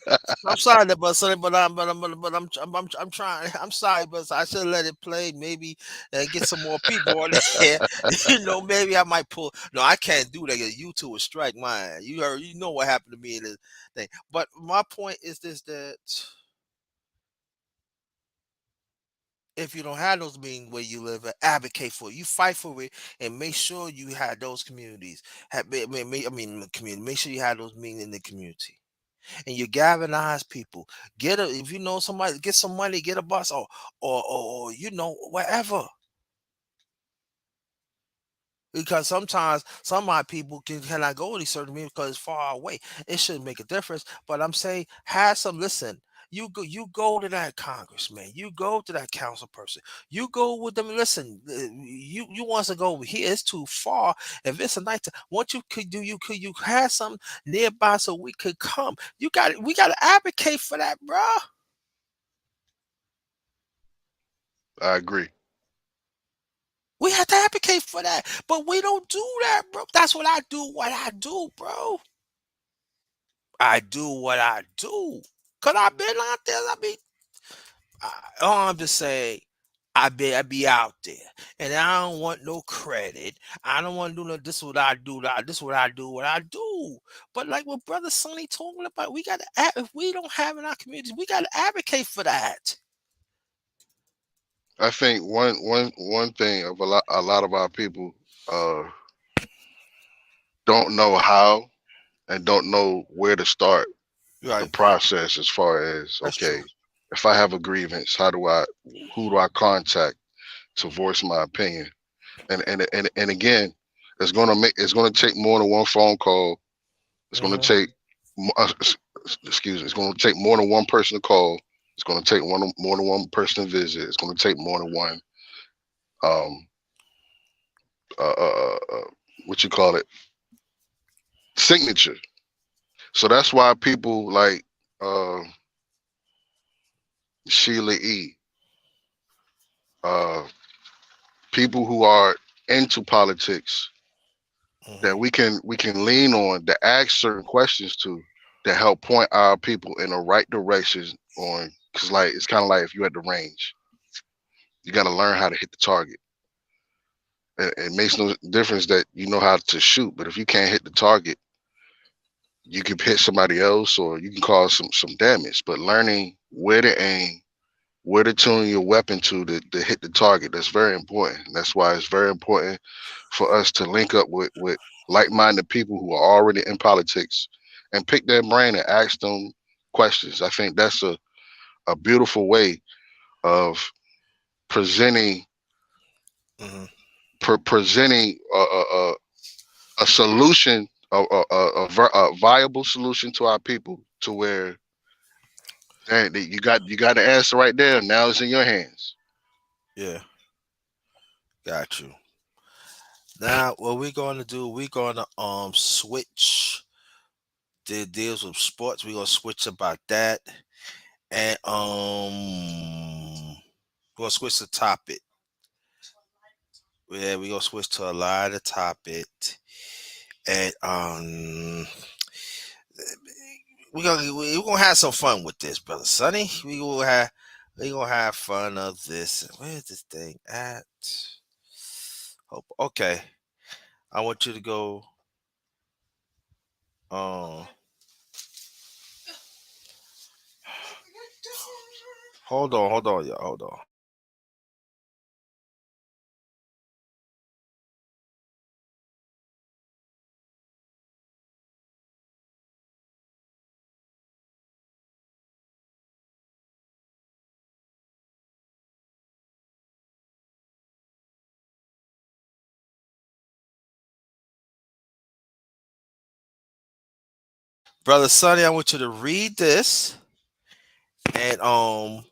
I'm sorry that, but Sonny, I'm trying. I'm sorry, but I should let it play. Maybe get some more people on there. Maybe I might pull. No, I can't do that. YouTube will strike mine. You know what happened to me in this thing. But my point is this: that If you don't have those meetings where you live, advocate for it. You fight for it, and make sure you have those communities. Community. Make sure you have those meetings in the community, and you galvanize people. If you know somebody, get some money, get a bus, or whatever. Because sometimes some of my people cannot go to these certain meetings because it's far away. It shouldn't make a difference. But I'm saying, have some. Listen, you go to that congressman. You go to that council person. You go with them. Listen, you want to go over here? It's too far. If it's a night, what you could do, you have some nearby so we could come. We got to advocate for that, bro. I agree. We have to advocate for that, but we don't do that, bro. That's what I do. What I do, bro. I do what I do. Cause I've been out there. I'm just saying, I be out there, and I don't want no credit. I don't want to do no. This is what I do. This is what I do. What I do. But like what Brother Sonny talking about, we got to. If we don't have in our communities, we got to advocate for that. I think one thing of a lot of our people uh don't know how and don't know where to start the Right. process as far as, That's okay, true. if I have a grievance, who do I contact to voice my opinion? And again, it's gonna take more than one phone call. It's gonna Hmm. take excuse me, it's gonna take more than one person to call. It's gonna take more than one person to visit. It's gonna take more than one um what you call it, signature. So that's why people like uh Sheila E, uh people who are into politics, that Hmm. we can lean on to ask certain questions to help point our people in the right direction on, because like it's kind of like if you're at the range, you got to learn how to hit the target. It makes no difference that you know how to shoot, but if you can't hit the target, you can hit somebody else or you can cause some damage. But learning where to aim, where to tune your weapon to hit the target, that's very important. That's why it's very important for us to link up with like-minded people who are already in politics and pick their brain and ask them questions. I think that's a beautiful way of presenting Hmm. presenting a solution, a viable solution to our people, to where, dang, you got the answer right there. Now it's in your hands. Yeah, got you. Now, what we're going to do, we're going to switch the deals with sports. We're gonna switch about that, and we're gonna switch the topic. Yeah, we're gonna switch to a lighter topic, and we're gonna have some fun with this, brother Sonny. We gonna have fun of this. Where's this thing at? Hope okay. I want you to go. Um, hold on, y'all, hold on. Brother Sonny, I want you to read this, and I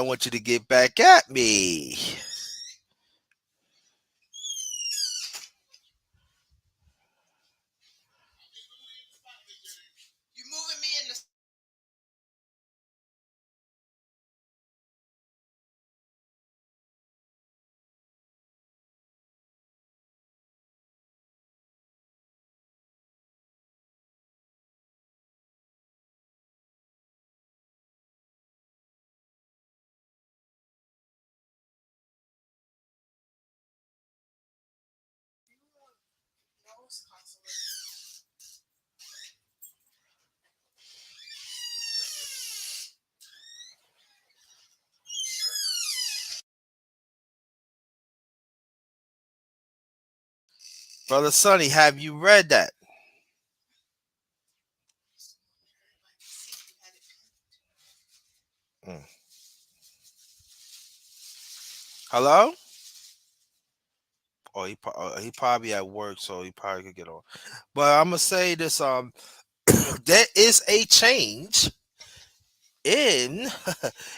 want you to get back at me. Brother Sonny, have you read that? Mm. Hello? Oh, he probably at work, so he probably could get on. But I'm gonna say this: there is a change in.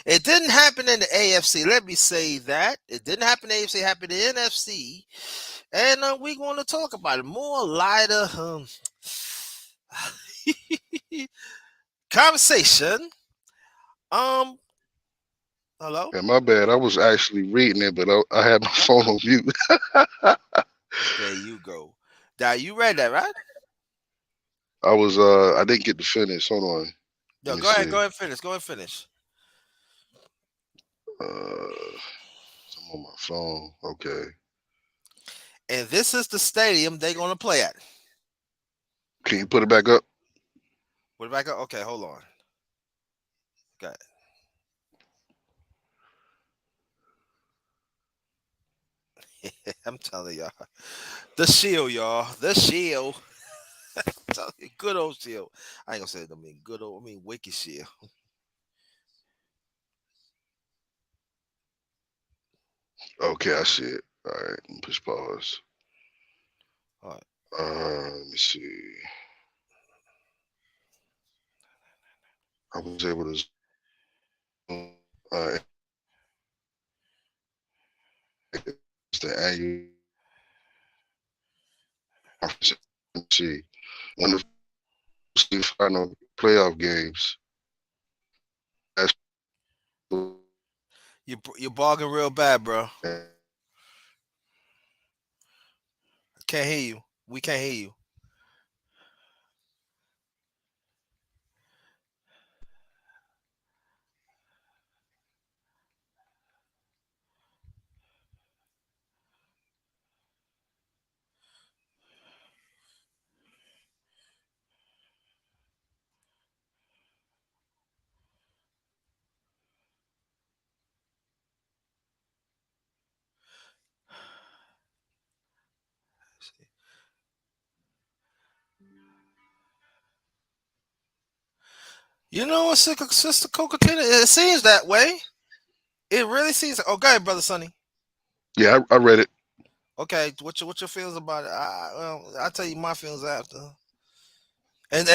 It didn't happen in the AFC. Let me say that it didn't happen in the AFC. It happened in the NFC, and we're going to talk about it more lighter conversation. Um, hello. Yeah, my bad. I was actually reading it, but I had my phone on mute. There you go. Now you read that, right? I didn't get to finish. Hold on. Let No, me go ahead. see. Go ahead and finish. Go ahead and finish. I'm on my phone. Okay. And this is the stadium they're going to play at. Can you put it back up? What back up? Okay, hold on. Okay. I'm telling y'all. The shield, y'all. The shield. Good old shield. I ain't gonna say it. I mean good old. I mean wicked shield. Okay, I see it. All right. Push pause. All right. Let me see. I was able to zoom. It's the annual conference. See, one of the final playoff games. That's You're bargaining real bad, bro. Can't hear you. We can't hear you. You know what, Sister Coca-Cola? It seems that way. It really seems. Oh, go ahead, brother Sonny. yeah, I read it. Okay, what's your feelings about it? I'll tell you my feelings after. And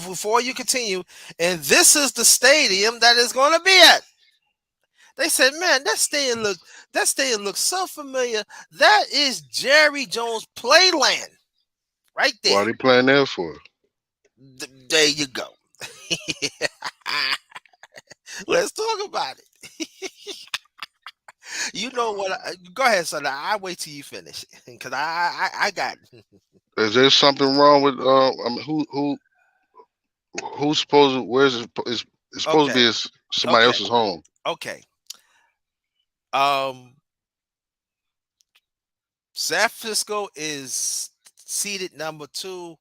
before you continue, and this is the stadium that is going to be at. They said, "Man, that stadium looks so familiar. That is Jerry Jones Playland, right Why there. are they playing there for? There you go. Let's talk about it. You know what? Go ahead, son. I wait till you finish because I got it. Is there something wrong with I mean, who's supposed to, where's it, it's supposed to Okay, be somebody okay, else's home. okay. Um, San Francisco is seeded number 2,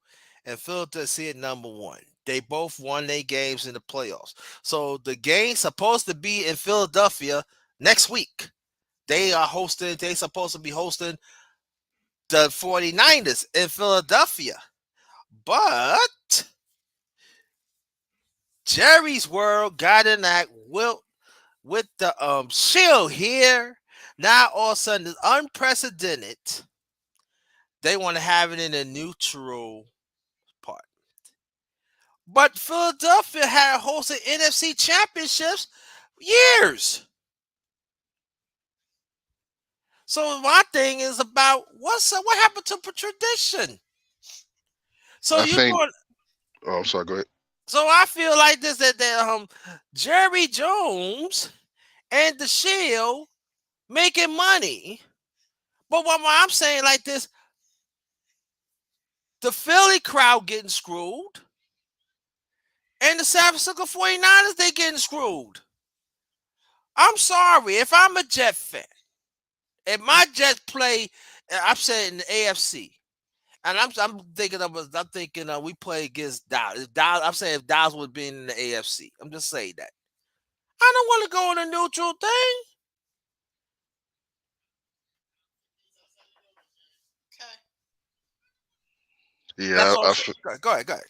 and Philadelphia is seeded number 1. They both won their games in the playoffs. So the game's supposed to be in Philadelphia next week. They supposed to be hosting the 49ers in Philadelphia. But Jerry's World got in that with the shield here. Now all of a sudden it's unprecedented. They want to have it in a neutral part. But Philadelphia had hosted NFC championships years. So my thing is about what happened to tradition? So I you think. going Oh, I'm sorry. Go ahead. so I feel like this that Jerry Jones and the Shield making money. But what I'm saying like this, the Philly crowd getting screwed, and the San Francisco 49ers, they getting screwed. I'm sorry. If I'm a Jet fan, if my Jets play, I'm saying in the AFC, and I'm thinking we play against Dallas. I'm saying if Dallas would be in the AFC, I'm just saying that. I don't want to go on a neutral thing. Yeah, That's all I'm saying. Go ahead, go ahead.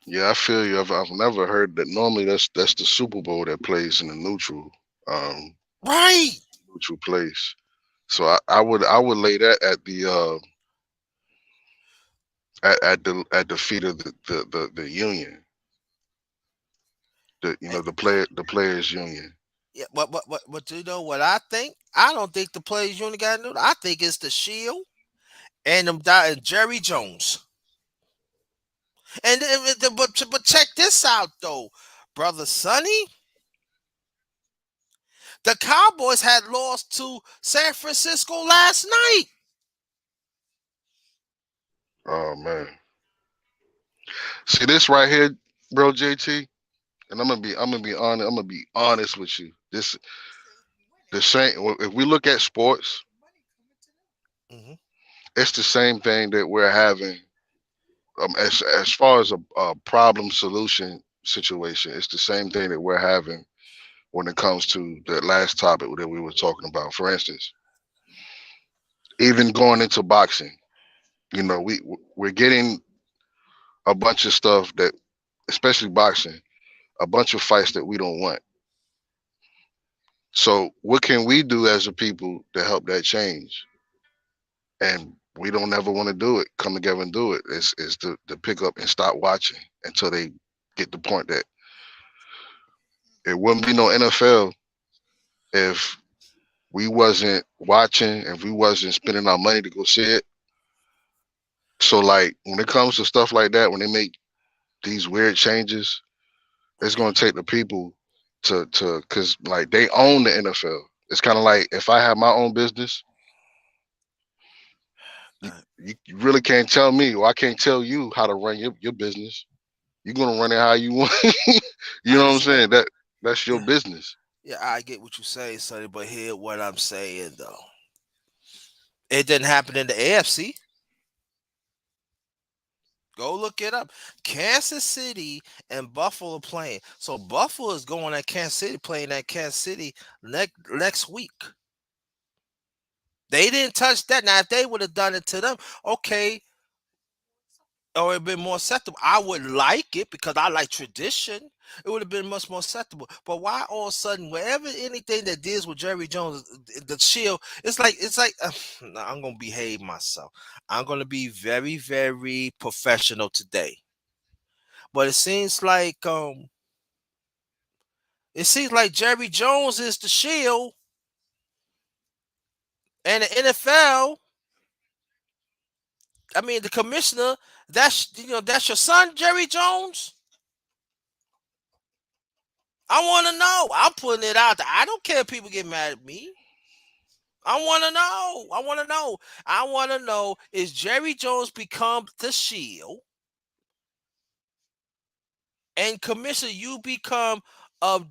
yeah, I feel you. I've never heard that. Normally, that's the Super Bowl that plays in the um Right. neutral place. So I would lay that at the feet of the union, And, the players union. yeah, but you know what I think? I don't think the players union got to do. I think it's the Shield and and Jerry Jones. But check this out though, brother Sonny. The Cowboys had lost to San Francisco last night. Oh man, see this right here, bro, JT, and I'm gonna be honest. I'm gonna be honest with you. This the same. If we look at sports, Hmm. it's the same thing that we're having. As far as a problem solution situation, it's the same thing that we're having when it comes to the last topic that we were talking about. For instance, even going into boxing, we're getting a bunch of stuff that, especially boxing, a bunch of fights that we don't want. So what can we do as a people to help that change? And we don't ever want to do it. Come together and do it. Is to pick up and stop watching until they get the point that it wouldn't be no NFL if we wasn't watching, if we wasn't spending our money to go see it. So like when it comes to stuff like that, when they make these weird changes, it's gonna take the people to because like they own the NFL. It's kind of like if I have my own business, you really can't tell me, or I can't tell you how to run your business. You're gonna run it how you want. You I know what I'm understand. saying? That's your Yeah, business. yeah, I get what you say, Sonny. But hear what I'm saying though. It didn't happen in the AFC. Go look it up. Kansas City and Buffalo playing. So Buffalo is going at Kansas City, playing at Kansas City next week. They didn't touch that. Now, if they would have done it to them, okay, or it'd been more acceptable. I would like it because I like tradition. It would have been much more acceptable. But why all of a sudden, wherever anything that deals with Jerry Jones, the Shield, it's like I'm gonna behave myself. I'm gonna be very, very professional today. But it seems like Jerry Jones is the Shield, and the NFL. I mean, the commissioner. That's your son, Jerry Jones. I want to know. I'm putting it out there. I don't care if people get mad at me. I want to know. I want to know. I want to know, is Jerry Jones become the Shield, and Commissioner, you become of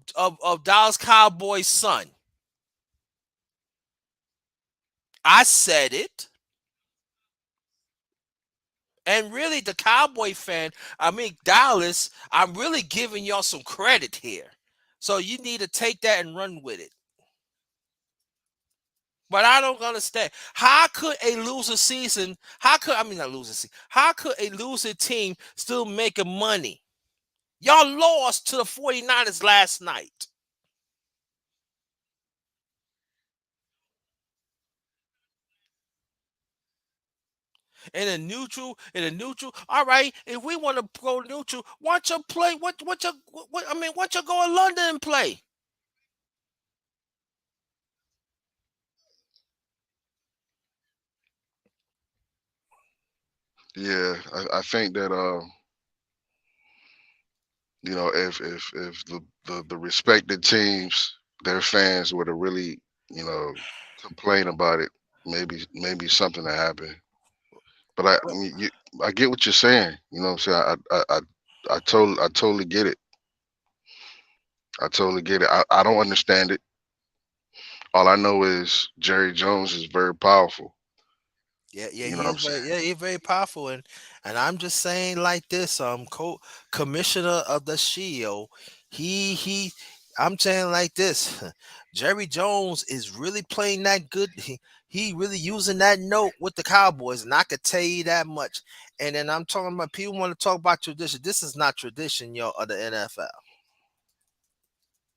Dallas Cowboys' son? I said it. And really, the Cowboy fan, I mean, Dallas, I'm really giving y'all some credit here. So you need to take that and run with it. But I don't understand. How could a loser season, I mean, not losing season, how could a losing team still making money? Y'all lost to the 49ers last night. In a neutral. All right, if we want to go neutral, why don't you play? Why don't you go to London and play? Yeah, I think that if the respected teams, their fans were to really, you know, complain about it, maybe something to happen. But I mean, I get what you're saying. You know what I'm saying? I totally get it. I totally get it. I don't understand it. All I know is Jerry Jones is very powerful. Yeah, yeah, You know he what is I'm saying? very, yeah, he's very powerful, and I'm just saying like this, commissioner of the Shield, I'm saying like this, Jerry Jones is really playing that good. He really using that note with the Cowboys, and I could tell you that much. And then I'm talking about people want to talk about tradition. This is not tradition, yo, of the NFL.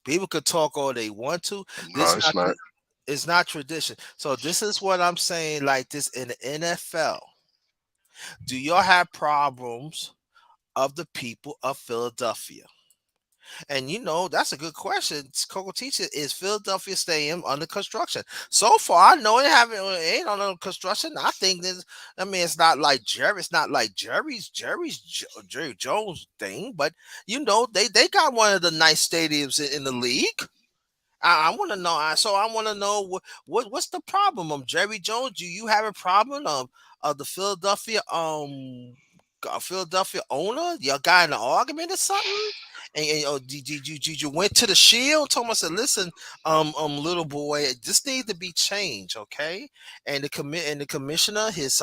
People could talk all they want to. No, This it's not not. it's not tradition. So this is what I'm saying. Like this in the NFL, do y'all have problems of the people of Philadelphia? And that's a good question. Coco Teacher, is Philadelphia Stadium under construction? So far, I know it ain't under construction. I think this. I mean, it's not like Jerry. It's not like Jerry Jones thing, but they got one of the nice stadiums in the league. I want to know. So I want to know what's the problem? Jerry Jones, do you have a problem of the Philadelphia owner? Y'all got in an argument or something? And did you went to the Shield? Told him, I said, listen, little boy, this needs to be changed, okay? And the commissioner, his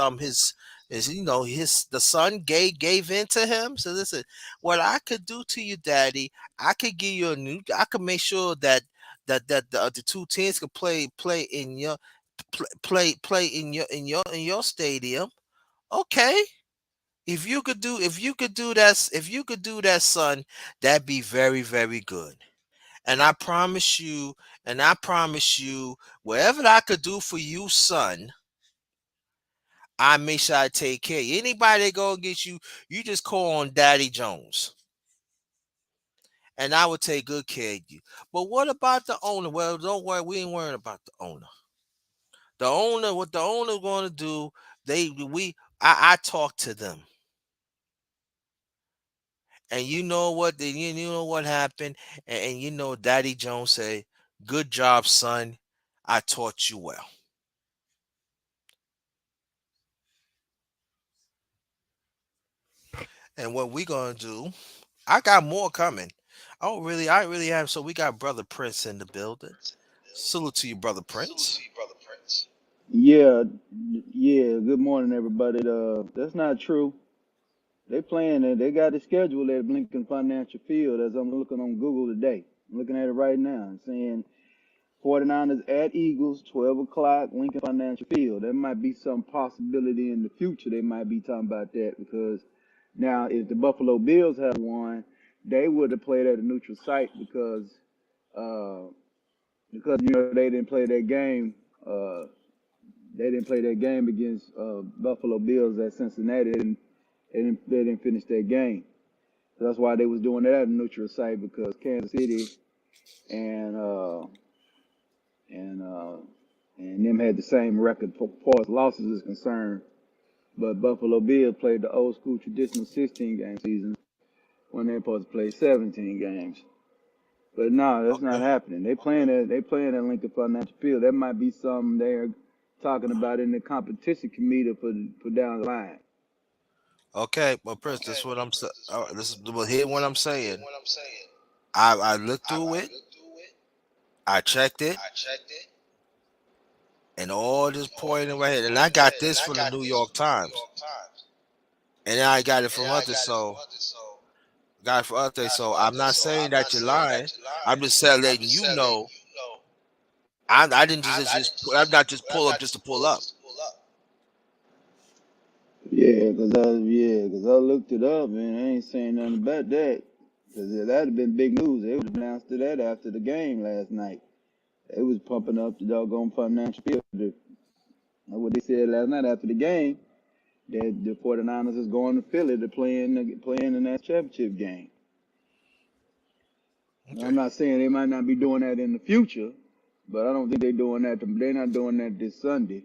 the son gave in to him. So listen, what I could do to you, Daddy, I could give you I could make sure that the two teams could play in your play in your stadium. Okay. If you could do that, son, that'd be very, very good. And I promise you, whatever I could do for you, son, I make sure I take care of you. Anybody that go against you, you just call on Daddy Jones. And I would take good care of you. But what about the owner? Well, don't worry, we ain't worrying about the owner. What the owner going to do? I talk to them, and you know what? You know what happened, and Daddy Jones say, "Good job, son. I taught you well." And what we gonna do? I got more coming. Oh, really? I really have. So we got brother Prince in the building. Salute to you, brother Prince. Yeah, yeah. Good morning, everybody. That's not true. They playing it. They got it scheduled at Lincoln Financial Field as I'm looking on Google today. I'm looking at it right now. It's saying 49ers at Eagles, 12 o'clock, Lincoln Financial Field. There might be some possibility in the future. They might be talking about that because now if the Buffalo Bills have won, they would have played at a neutral site uh, because they didn't play that game. They didn't play that game against Buffalo Bills at Cincinnati. They didn't finish that game. So that's why they was doing that at a neutral site because Kansas City and uh, and uh, and them had the same record for far as losses is concerned. But Buffalo Bills played the old school traditional 16 game season when they're supposed to play 17 games. But no, that's not Okay. happening. They playing at Lincoln Financial Field. That might be something they're talking about in the competition committee for down the line. Okay, well, Prince, this is what I'm saying. This is hear what I'm saying. I looked through it. I checked it, and all this pointing right here. And I got this from the New York Times, and then I got it from others. So got it from others. So I'm not saying that you're lying. I'm just saying letting you know. I didn't I'm not just pull up just to pull up. Yeah, 'cause I looked it up and I ain't saying nothing about that. 'Cause that'd have been big news. They would have announced that after the game last night. They was pumping up the doggone financial field. That's what they said last night after the game. That the 49ers is going to Philly to playing in that championship game. Now, I'm Okay. not saying they might not be doing that in the future, but I don't think they're doing that. They're not doing that this Sunday.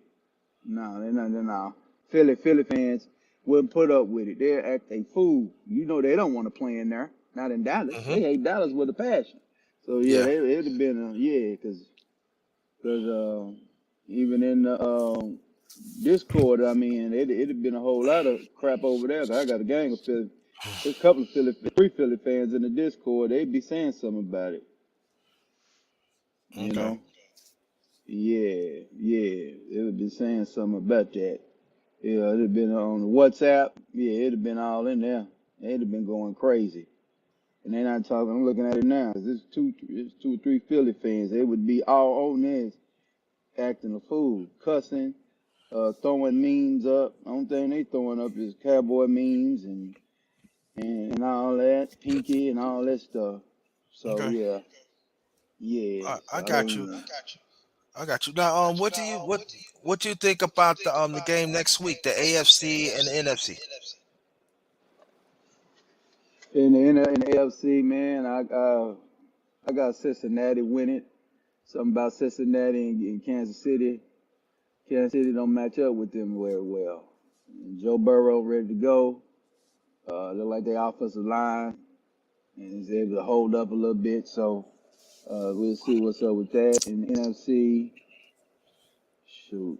No, they're not. They're not. Philly fans wouldn't put up with it. They'll act a fool. They don't want to play in there. Not in Dallas. Hmm. They hate Dallas with a passion. So yeah, Yeah. it'd have been because even in the Discord, I mean, it'd have been a whole lot of crap over there. 'Cause I got a gang of Philly, there's a couple of three Philly fans in the Discord. They'd be saying something about it. You Okay. know, yeah, they would be saying something about that. Yeah, it'd have been on the WhatsApp. Yeah, it'd have been all in there. It'd have been going crazy. And they're not talking. I'm looking at it now. It's two or three Philly fans. They would be all on this acting a fool, cussing, throwing memes up. Only thing they throwing up is cowboy memes and all that, Pinky and all that stuff. So Okay. yeah, yeah. I So I got you. don't. I got you. Now, what do you think about the game next week, the AFC and the NFC? In the AFC, man, I got Cincinnati winning. Something about Cincinnati and Kansas City. Kansas City don't match up with them very well. And Joe Burrow ready to go. Look like their offensive line and is able to hold up a little bit. So we'll see what's up with that. In the NFC, shoot,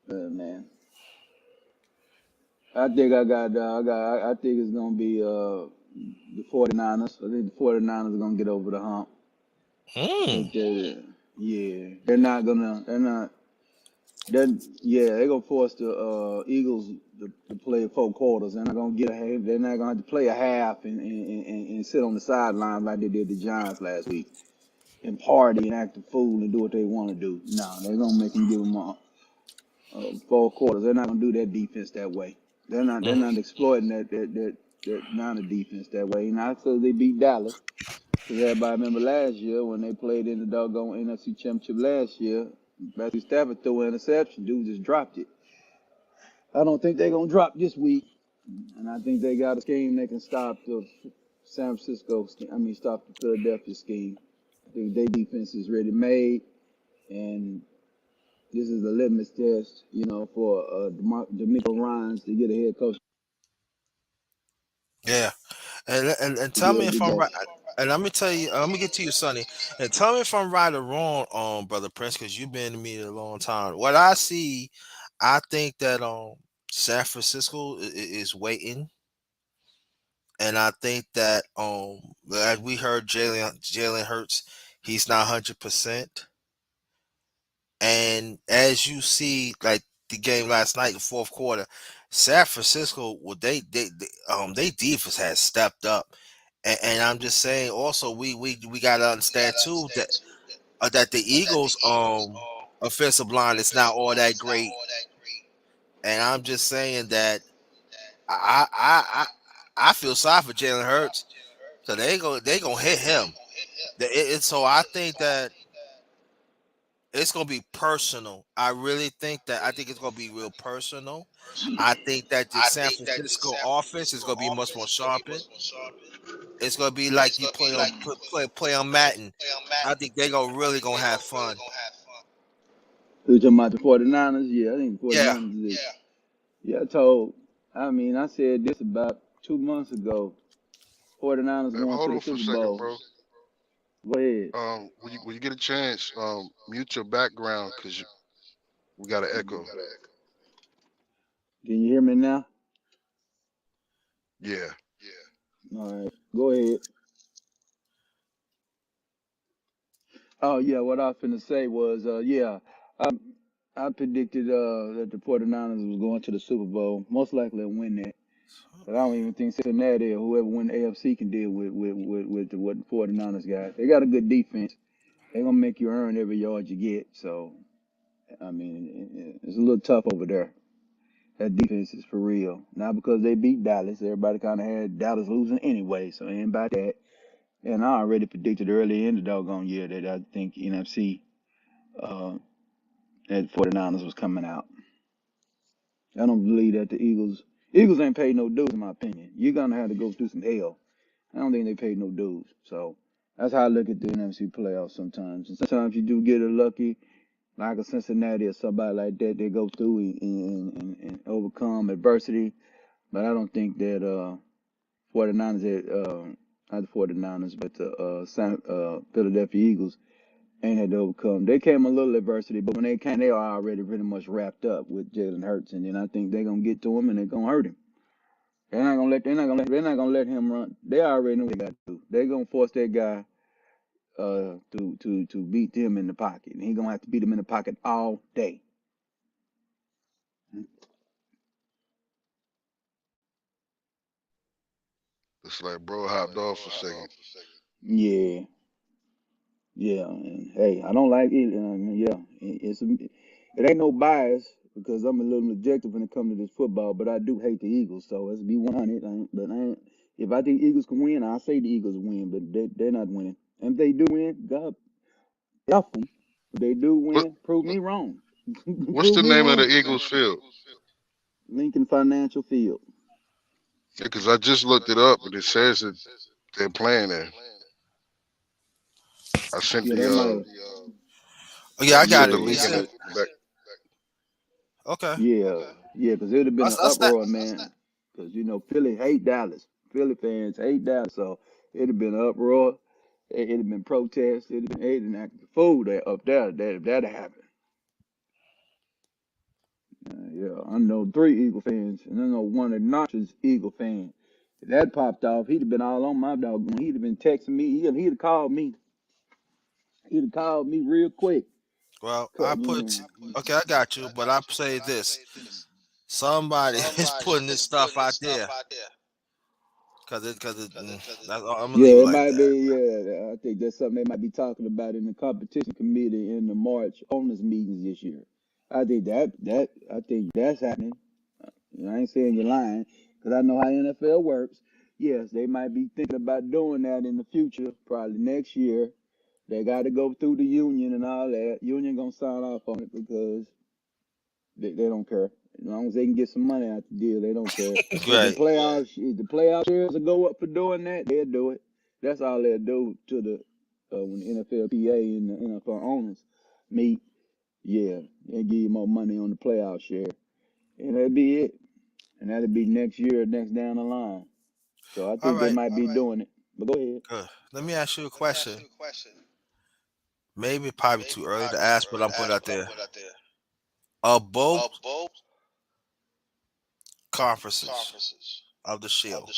man, I think it's gonna be the 49ers. I think the 49ers are gonna get over the hump. I Hmm. think that yeah, they're not Then yeah, they're gonna force the Eagles to play 4 quarters. They're not gonna get a half. They're not gonna have to play a half and sit on the sidelines like they did the Giants last week and party and act a fool and do what they want to do. No, they're gonna make them give them 4 quarters. They're not gonna do their defense that way. They're not. They're Mm. not exploiting that Niner defense that way. Not because they beat Dallas. Because everybody remember last year when they played in the doggone NFC Championship last year, Matthew Stafford threw an interception. Dude just dropped it. I don't think they're gonna drop this week, and I think they got a scheme that can stop the San Francisco. I mean, stop the Philadelphia scheme. I think their defense is ready made, and this is a litmus test, for D'Amico Ryans to get a head coach Yeah. And to tell be me able to if I'm go. right. And let me tell you, let me get to you, Sonny. And tell me if I'm right or wrong, brother Prince, because you've been in me a long time. What I see, I think that San Francisco is waiting, and I think that as we heard Jalen Hurts, he's not 100%. And as you see, like the game last night, the fourth quarter, San Francisco, well, they defense has stepped up, and I'm just saying. Also, we gotta understand too that the Eagles offensive line is not all that great, and I'm just saying that I I I, I feel sorry for Jalen Hurts, so they gonna hit him. So I think that it's gonna be personal. I think it's gonna be real personal. I think that the San Francisco offense is gonna be much more sharpened. It's gonna be like you play on Madden. I think they gonna really gonna have fun. Who's talking about the 49ers? Yeah, I think the Yeah. 49ers is. Yeah, I said this about 2 months ago. 49ers going Hold to the on for a Super second, Bowl. bro. Go ahead. When you get a chance, mute your background because we got an echo. Can you hear me now? Yeah. All right, go ahead. Oh yeah, what I was finna say was, I, I predicted that the 49ers was going to the Super Bowl. Most likely to win that. But I don't even think Cincinnati or whoever win the AFC can deal with what the 49ers got. They got a good defense. They're gonna make you earn every yard you get. So I mean, it's a little tough over there. That defense is for real. Not because they beat Dallas. Everybody kind of had Dallas losing anyway, so it ain't about that. And I already predicted early in the doggone year that I think NFC uh, that 49ers was coming out. I don't believe that the Eagles ain't paid no dues in my opinion. You're gonna have to go through some hell. I don't think they paid no dues. So that's how I look at the NFC playoffs sometimes. And sometimes you do get a lucky, like a Cincinnati or somebody like that, they go through and overcome adversity. But I don't think that 49ers, not the 49ers, but the Philadelphia Eagles ain't had to overcome. They came a little adversity, but when they came, they are already pretty much wrapped up with Jalen Hurts, and then I think they're gonna get to him and they're gonna hurt him. They're not gonna let him run. They already know what they got to do. They're gonna force that guy to beat them in the pocket, and he's gonna have to beat him in the pocket all day. It's like bro hopped off for a second. Yeah, Yeah, and hey, I don't like it. Yeah, it ain't no bias because I'm a little objective when it comes to this football, but I do hate the Eagles. So let's be 100. If I think Eagles can win, I say the Eagles win, but they're not winning. And if they do win, God, F them. If they do What win, prove me wrong. what's Prove the me name of the wrong. Eagles field? Lincoln Financial Field. Because I just looked it up and it says that they're playing there. I sent Yeah, they might have. Oh, yeah, I sent got the it. Yeah, You link in said the back. okay. yeah, because it would have been an That's that. uproar, man. Because Philly hate Dallas. Philly fans hate Dallas, so it'd have been an uproar. It'd have been protests. It'd have been hating acting the fool there up there. That happened. Yeah, I know 3 Eagle fans, and I know one of Notch's Eagle fan. If that popped off, he'd have been all on my dog. He'd have been texting me. He'd have called me. He'd have called me real quick. Well, You know. okay, I got you, but I say this: somebody is putting this stuff out there I'm gonna Yeah, leave it it like might that. be. Yeah, I think that's something they might be talking about in the competition committee in the March owners meetings this year. I think that's happening. I ain't saying you're lying because I know how NFL works. Yes, they might be thinking about doing that in the future, probably next year. They got to go through the union and all that. Union gonna sign off on it because they don't care. As long as they can get some money out the deal, they don't care. Right. If the playoff shares will go up for doing that, they'll do it. That's all they'll do to the when the NFLPA and the NFL owners meet. Yeah, they give you more money on the playoff share, and that'll be it. And that'll be next year, next down the line. So I All think they right. might be doing it. But go ahead. Good. Let me ask you a question. Maybe probably too early to ask, but I'm putting it out there. Of both conferences of the Shield,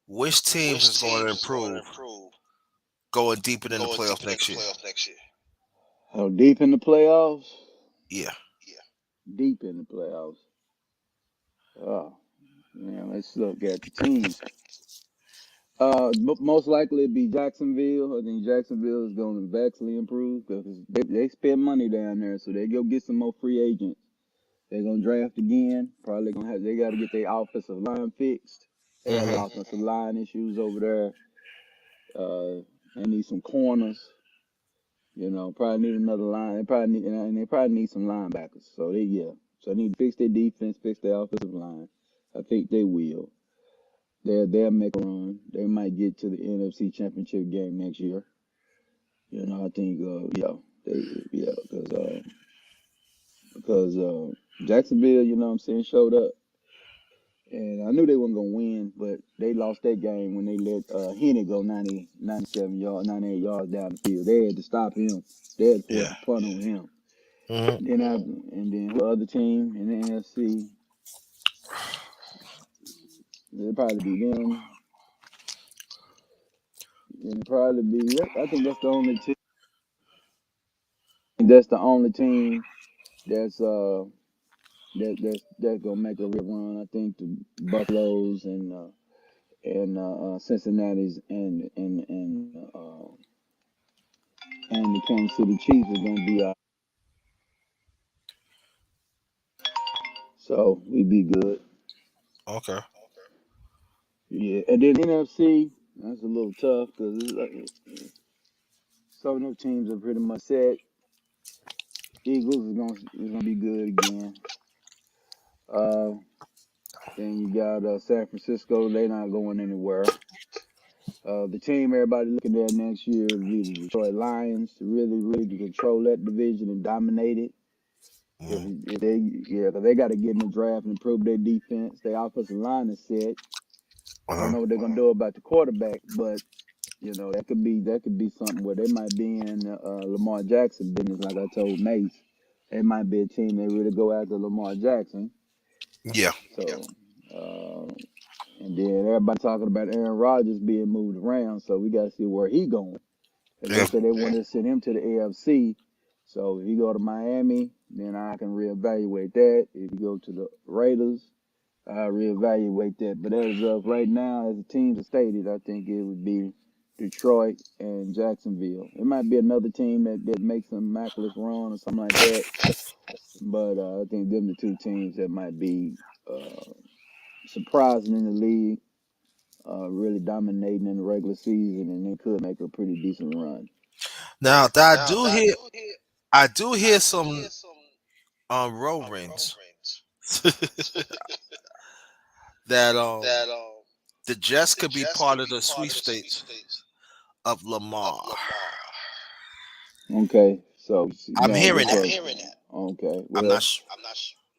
which teams is going to improve going deeper in the playoffs next year? How deep in the playoffs? Yeah. Deep in the playoffs. Oh, yeah. Let's look at the teams. Most likely it'd be Jacksonville. I think Jacksonville is going to vastly improve because they spend money down there, so they go get some more free agents. They're gonna draft again. Probably gonna have. They got to get their offensive line fixed. They got a Hmm. lot of offensive line issues over there. They need some corners. Probably need another line. They probably need some linebackers. So they need to fix their defense, fix their offensive line. I think they will. They'll make a run. They might get to the NFC Championship game next year. I think because Jacksonville, what I'm saying, showed up, and I knew they weren't gonna win, but they lost that game when they let Henney go 97 yards, 98 yards down the field. They had to stop him. They had to force Yeah. a punt on him. Hmm. And then the other team in the NFC, it'll probably be them. And it'll probably be. I think that's the only team. That's the only team that's that's gonna make a real run. I think the Buffaloes and Cincinnati's and the Kansas City Chiefs are gonna be so we'd be good. Okay. Yeah, and then NFC, that's a little tough because some of those teams are pretty much set. Eagles is gonna be good again. Uh, then you got San Francisco. They're not going anywhere. The team everybody looking at next year will be the Detroit Lions to really, really control that division and dominate it. Hmm. If they, yeah, 'cause they got to get in the draft and improve their defense. Their offensive line is set. I don't Uh-huh. know what they're gonna do about the quarterback, but that could be something where they might be in Lamar Jackson business. Like I told Mace, it might be a team that really go after Lamar Jackson. Yeah. So, uh, and then everybody talking about Aaron Rodgers being moved around. So we got to see where he going. And they Yeah. said they want to send him to the AFC. So if he go to Miami, then I can reevaluate that. If you go to the Raiders, I reevaluate that. But as of right now, as the teams are stated, I think it would be Detroit, and Jacksonville. It might be another team that makes a miraculous run or something like that. But I think them the two teams that might be uh, surprising in the league, really dominating in the regular season, and they could make a pretty decent run. Now that I do hear some rumblings that the Jets could be part of the sweepstakes of Lamar. Okay, so I'm now hearing what's that. up? Okay, I'm not. well,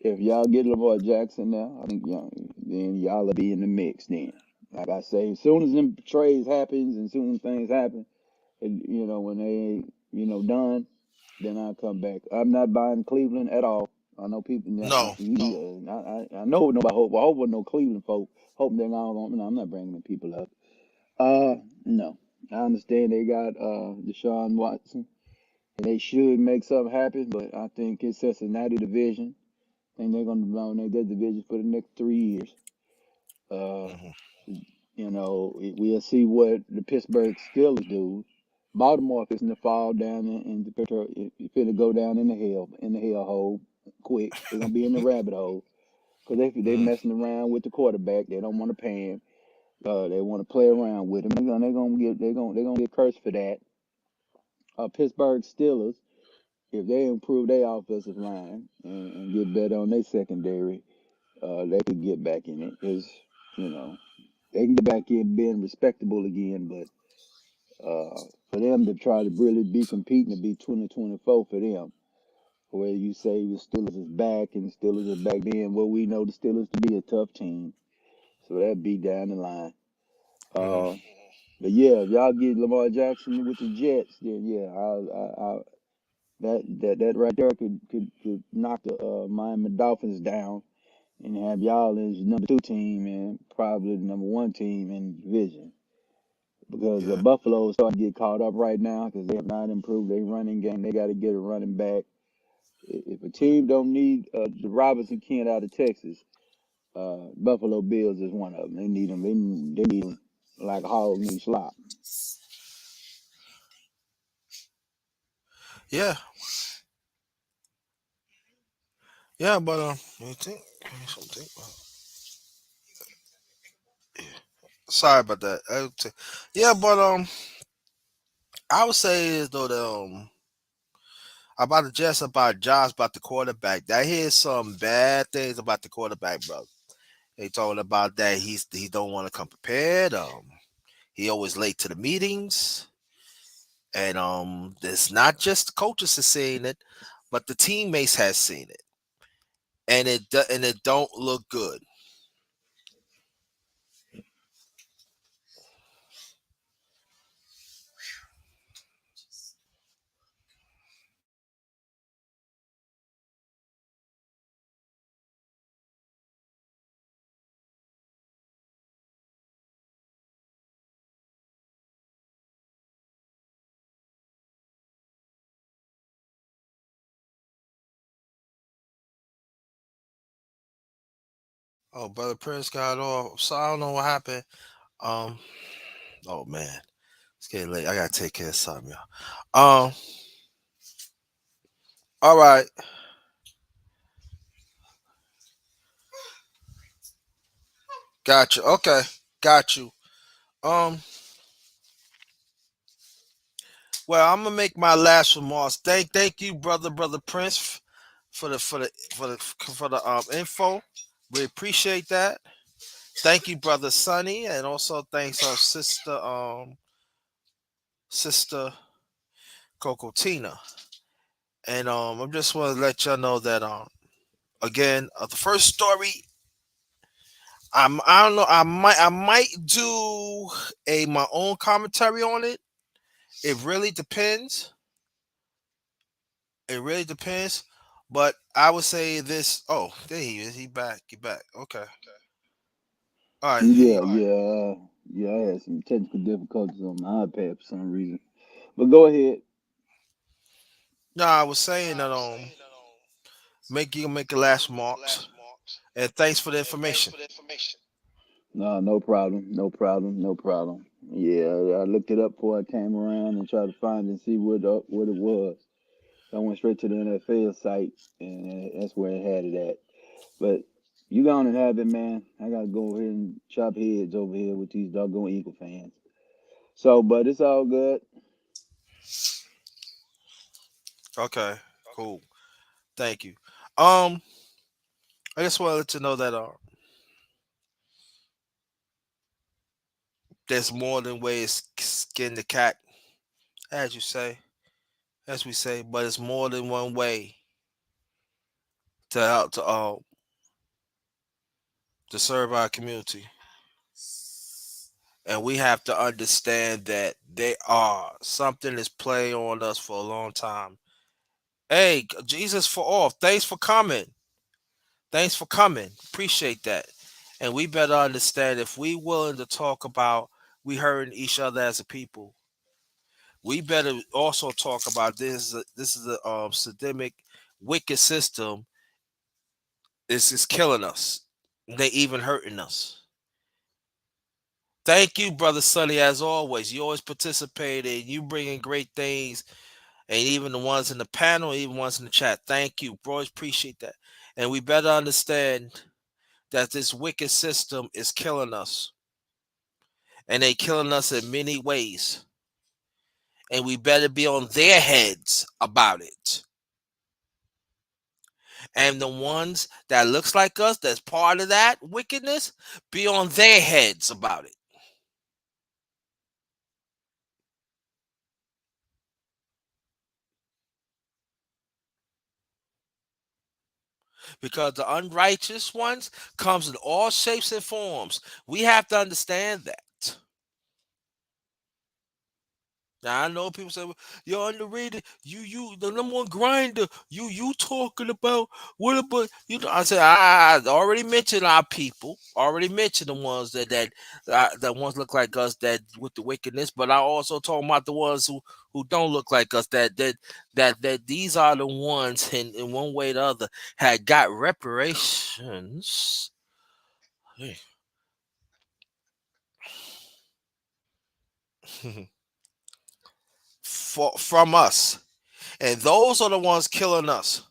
if y'all get Lamar Jackson now, I think y'all, then y'all will be in the mix then. Like I say, as soon as them trades happens and soon as things happen, and when they done, then I'll come back. I'm not buying Cleveland at all. I know people. No. I know nobody hope. I hope with no Cleveland folk. Hoping they're not going. No, I'm not bringing the people up. No. I understand they got Deshaun Watson, and they should make something happen. But I think it's Cincinnati division. I think they're going to dominate that division for the next 3 years. Uh, Mhm. we'll see what the Pittsburgh Steelers do. Baltimore fixing to fall down finna go down in the hell hole quick. They're gonna be in the rabbit hole because they Mhm. messing around with the quarterback. They don't want to pay him. They want to play around with him. They're gonna get cursed for that. Pittsburgh Steelers, if they improve their offensive line and get better on their secondary, they could get back in it because you know they can get back in being respectable again. But for them to try to really be competing to be 2024 for them, where you say the Steelers is back and the Steelers are back then, well, we know the Steelers to be a tough team, so that be down the line. Mhm. Uh, but yeah, if y'all get Lamar Jackson with the Jets, then yeah, that right there could knock the Miami Dolphins down and have y'all as number 2 team and probably the number 1 team in the division. Because Yeah. Buffalo is starting to get caught up right now because they have not improved their running game. They got to get a running back. If a team don't need the Robinson kid out of Texas, Buffalo Bills is one of them. They need them. They need them like a hog need slop. Yeah. Yeah. But you think something? Sorry about that. Yeah, but I would say is though the about the Jets about Josh about the quarterback. I hear some bad things about the quarterback, bro. They talking about that he don't want to come prepared. He always late to the meetings, and it's not just the coaches are saying it, but the teammates has seen it, and it don't look good. Oh, brother Prince got off, so I don't know what happened. Um, oh man, it's getting late. I gotta take care of something, y'all. All right, got you. Okay, got you. Um, well, I'm gonna make my last remarks. Thank you, brother Prince, for the info. We appreciate that. Thank you, brother Sonny, and also thanks our sister Coco Tina. And I just want to let y'all know that again, the first story. I don't know. I might do a my own commentary on it. It really depends. It really depends. But I would say this. Oh, there he is. He back. He back. Okay. All right. Here Yeah, you. yeah. I had some technical difficulties on my iPad for some reason. But go ahead. No, I was saying that make your last marks. And thanks for the information. No, no problem. No problem. No problem. Yeah, I looked it up before I came around and tried to find and see what it was. So I went straight to the NFL site, and that's where it had it at. But you gone and have it, man. I gotta go ahead and chop heads over here with these doggone Eagle fans. So, but it's all good. Okay, cool. Thank you. Um, I just wanted to know that there's more than ways skin the cat, as you say, as we say, but it's more than one way to help to serve our community, and we have to understand that they are something that's playing on us for a long time. Hey, Jesus for all. Thanks for coming. Thanks for coming. Appreciate that. And we better understand if we willing to talk about we hurting each other as a people, we better also talk about this. This is a systemic, wicked system. This is killing us. They even hurting us. Thank you, brother Sonny, as always. You always participate and you bring in great things, and even the ones in the panel, even ones in the chat. Thank you, bro. Appreciate that. And we better understand that this wicked system is killing us, and they killing us in many ways. And we better be on their heads about it. And the ones that looks like us, that's part of that wickedness, be on their heads about it. Because the unrighteous ones comes in all shapes and forms. We have to understand that. Now I know people say, "Well, you're underrated. You the number one grinder. You talking about what about you?" I said I already mentioned our people. Already mentioned the ones that ones look like us that with the wickedness. But I also talking about the ones who don't look like us. That these are the ones in one way or the other had got reparations from us, and those are the ones killing us.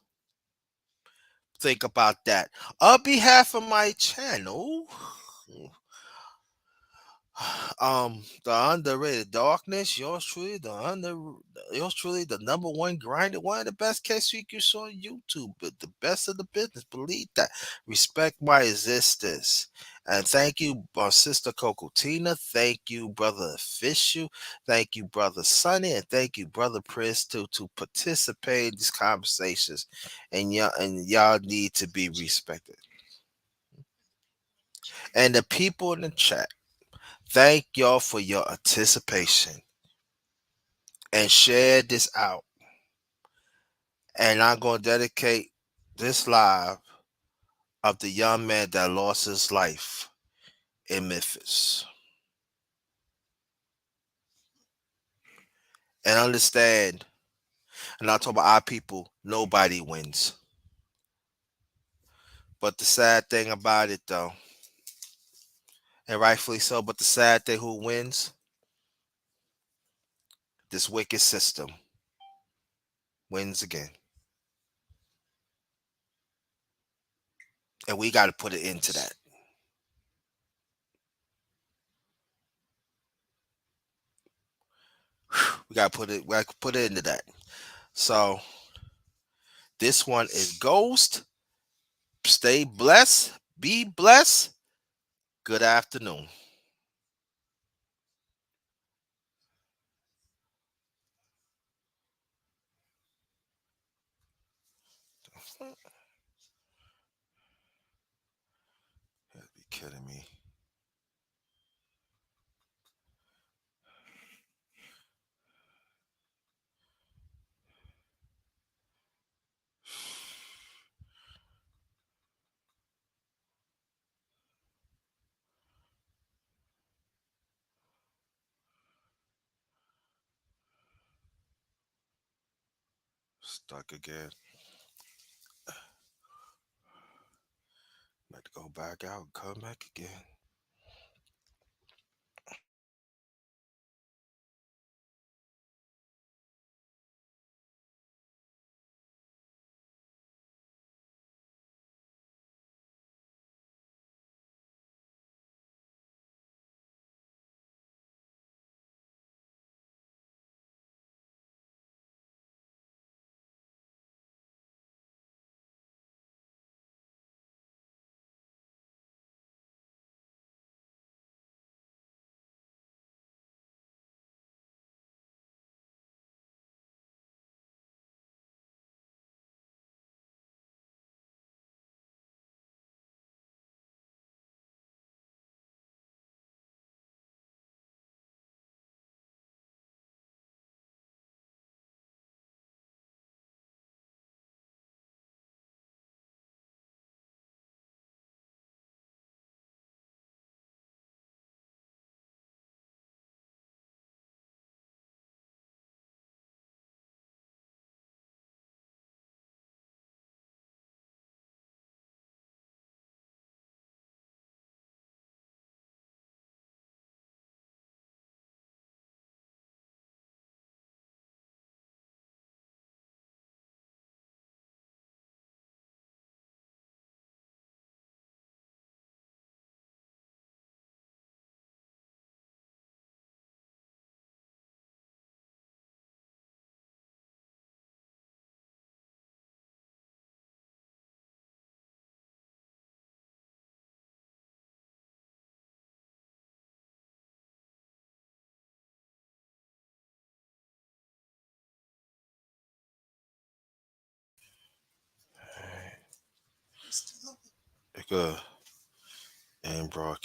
Think about that. On behalf of my channel, the underrated darkness, yours truly, the number one grinder, one of the best case speakers on YouTube, but the best of the business. Believe that. Respect my existence. And thank you, sister Coco Tina. Thank you, brother Fishu. Thank you, brother Sonny, and thank you, brother Prince, to participate in these conversations. And y'all need to be respected. And the people in the chat, thank y'all for your participation and share this out. And I'm going to dedicate this live of the young man that lost his life in Memphis. And understand, and I talk about our people, nobody wins. But the sad thing about it, though, and rightfully so, but the sad thing, who wins? This wicked system wins again. And we got to put it into that. We got to put it into that. So this one is Ghost. Stay blessed. Be blessed. Good afternoon. You gotta be kidding me. Stuck again. Had to go back out and come back again. America and broadcast.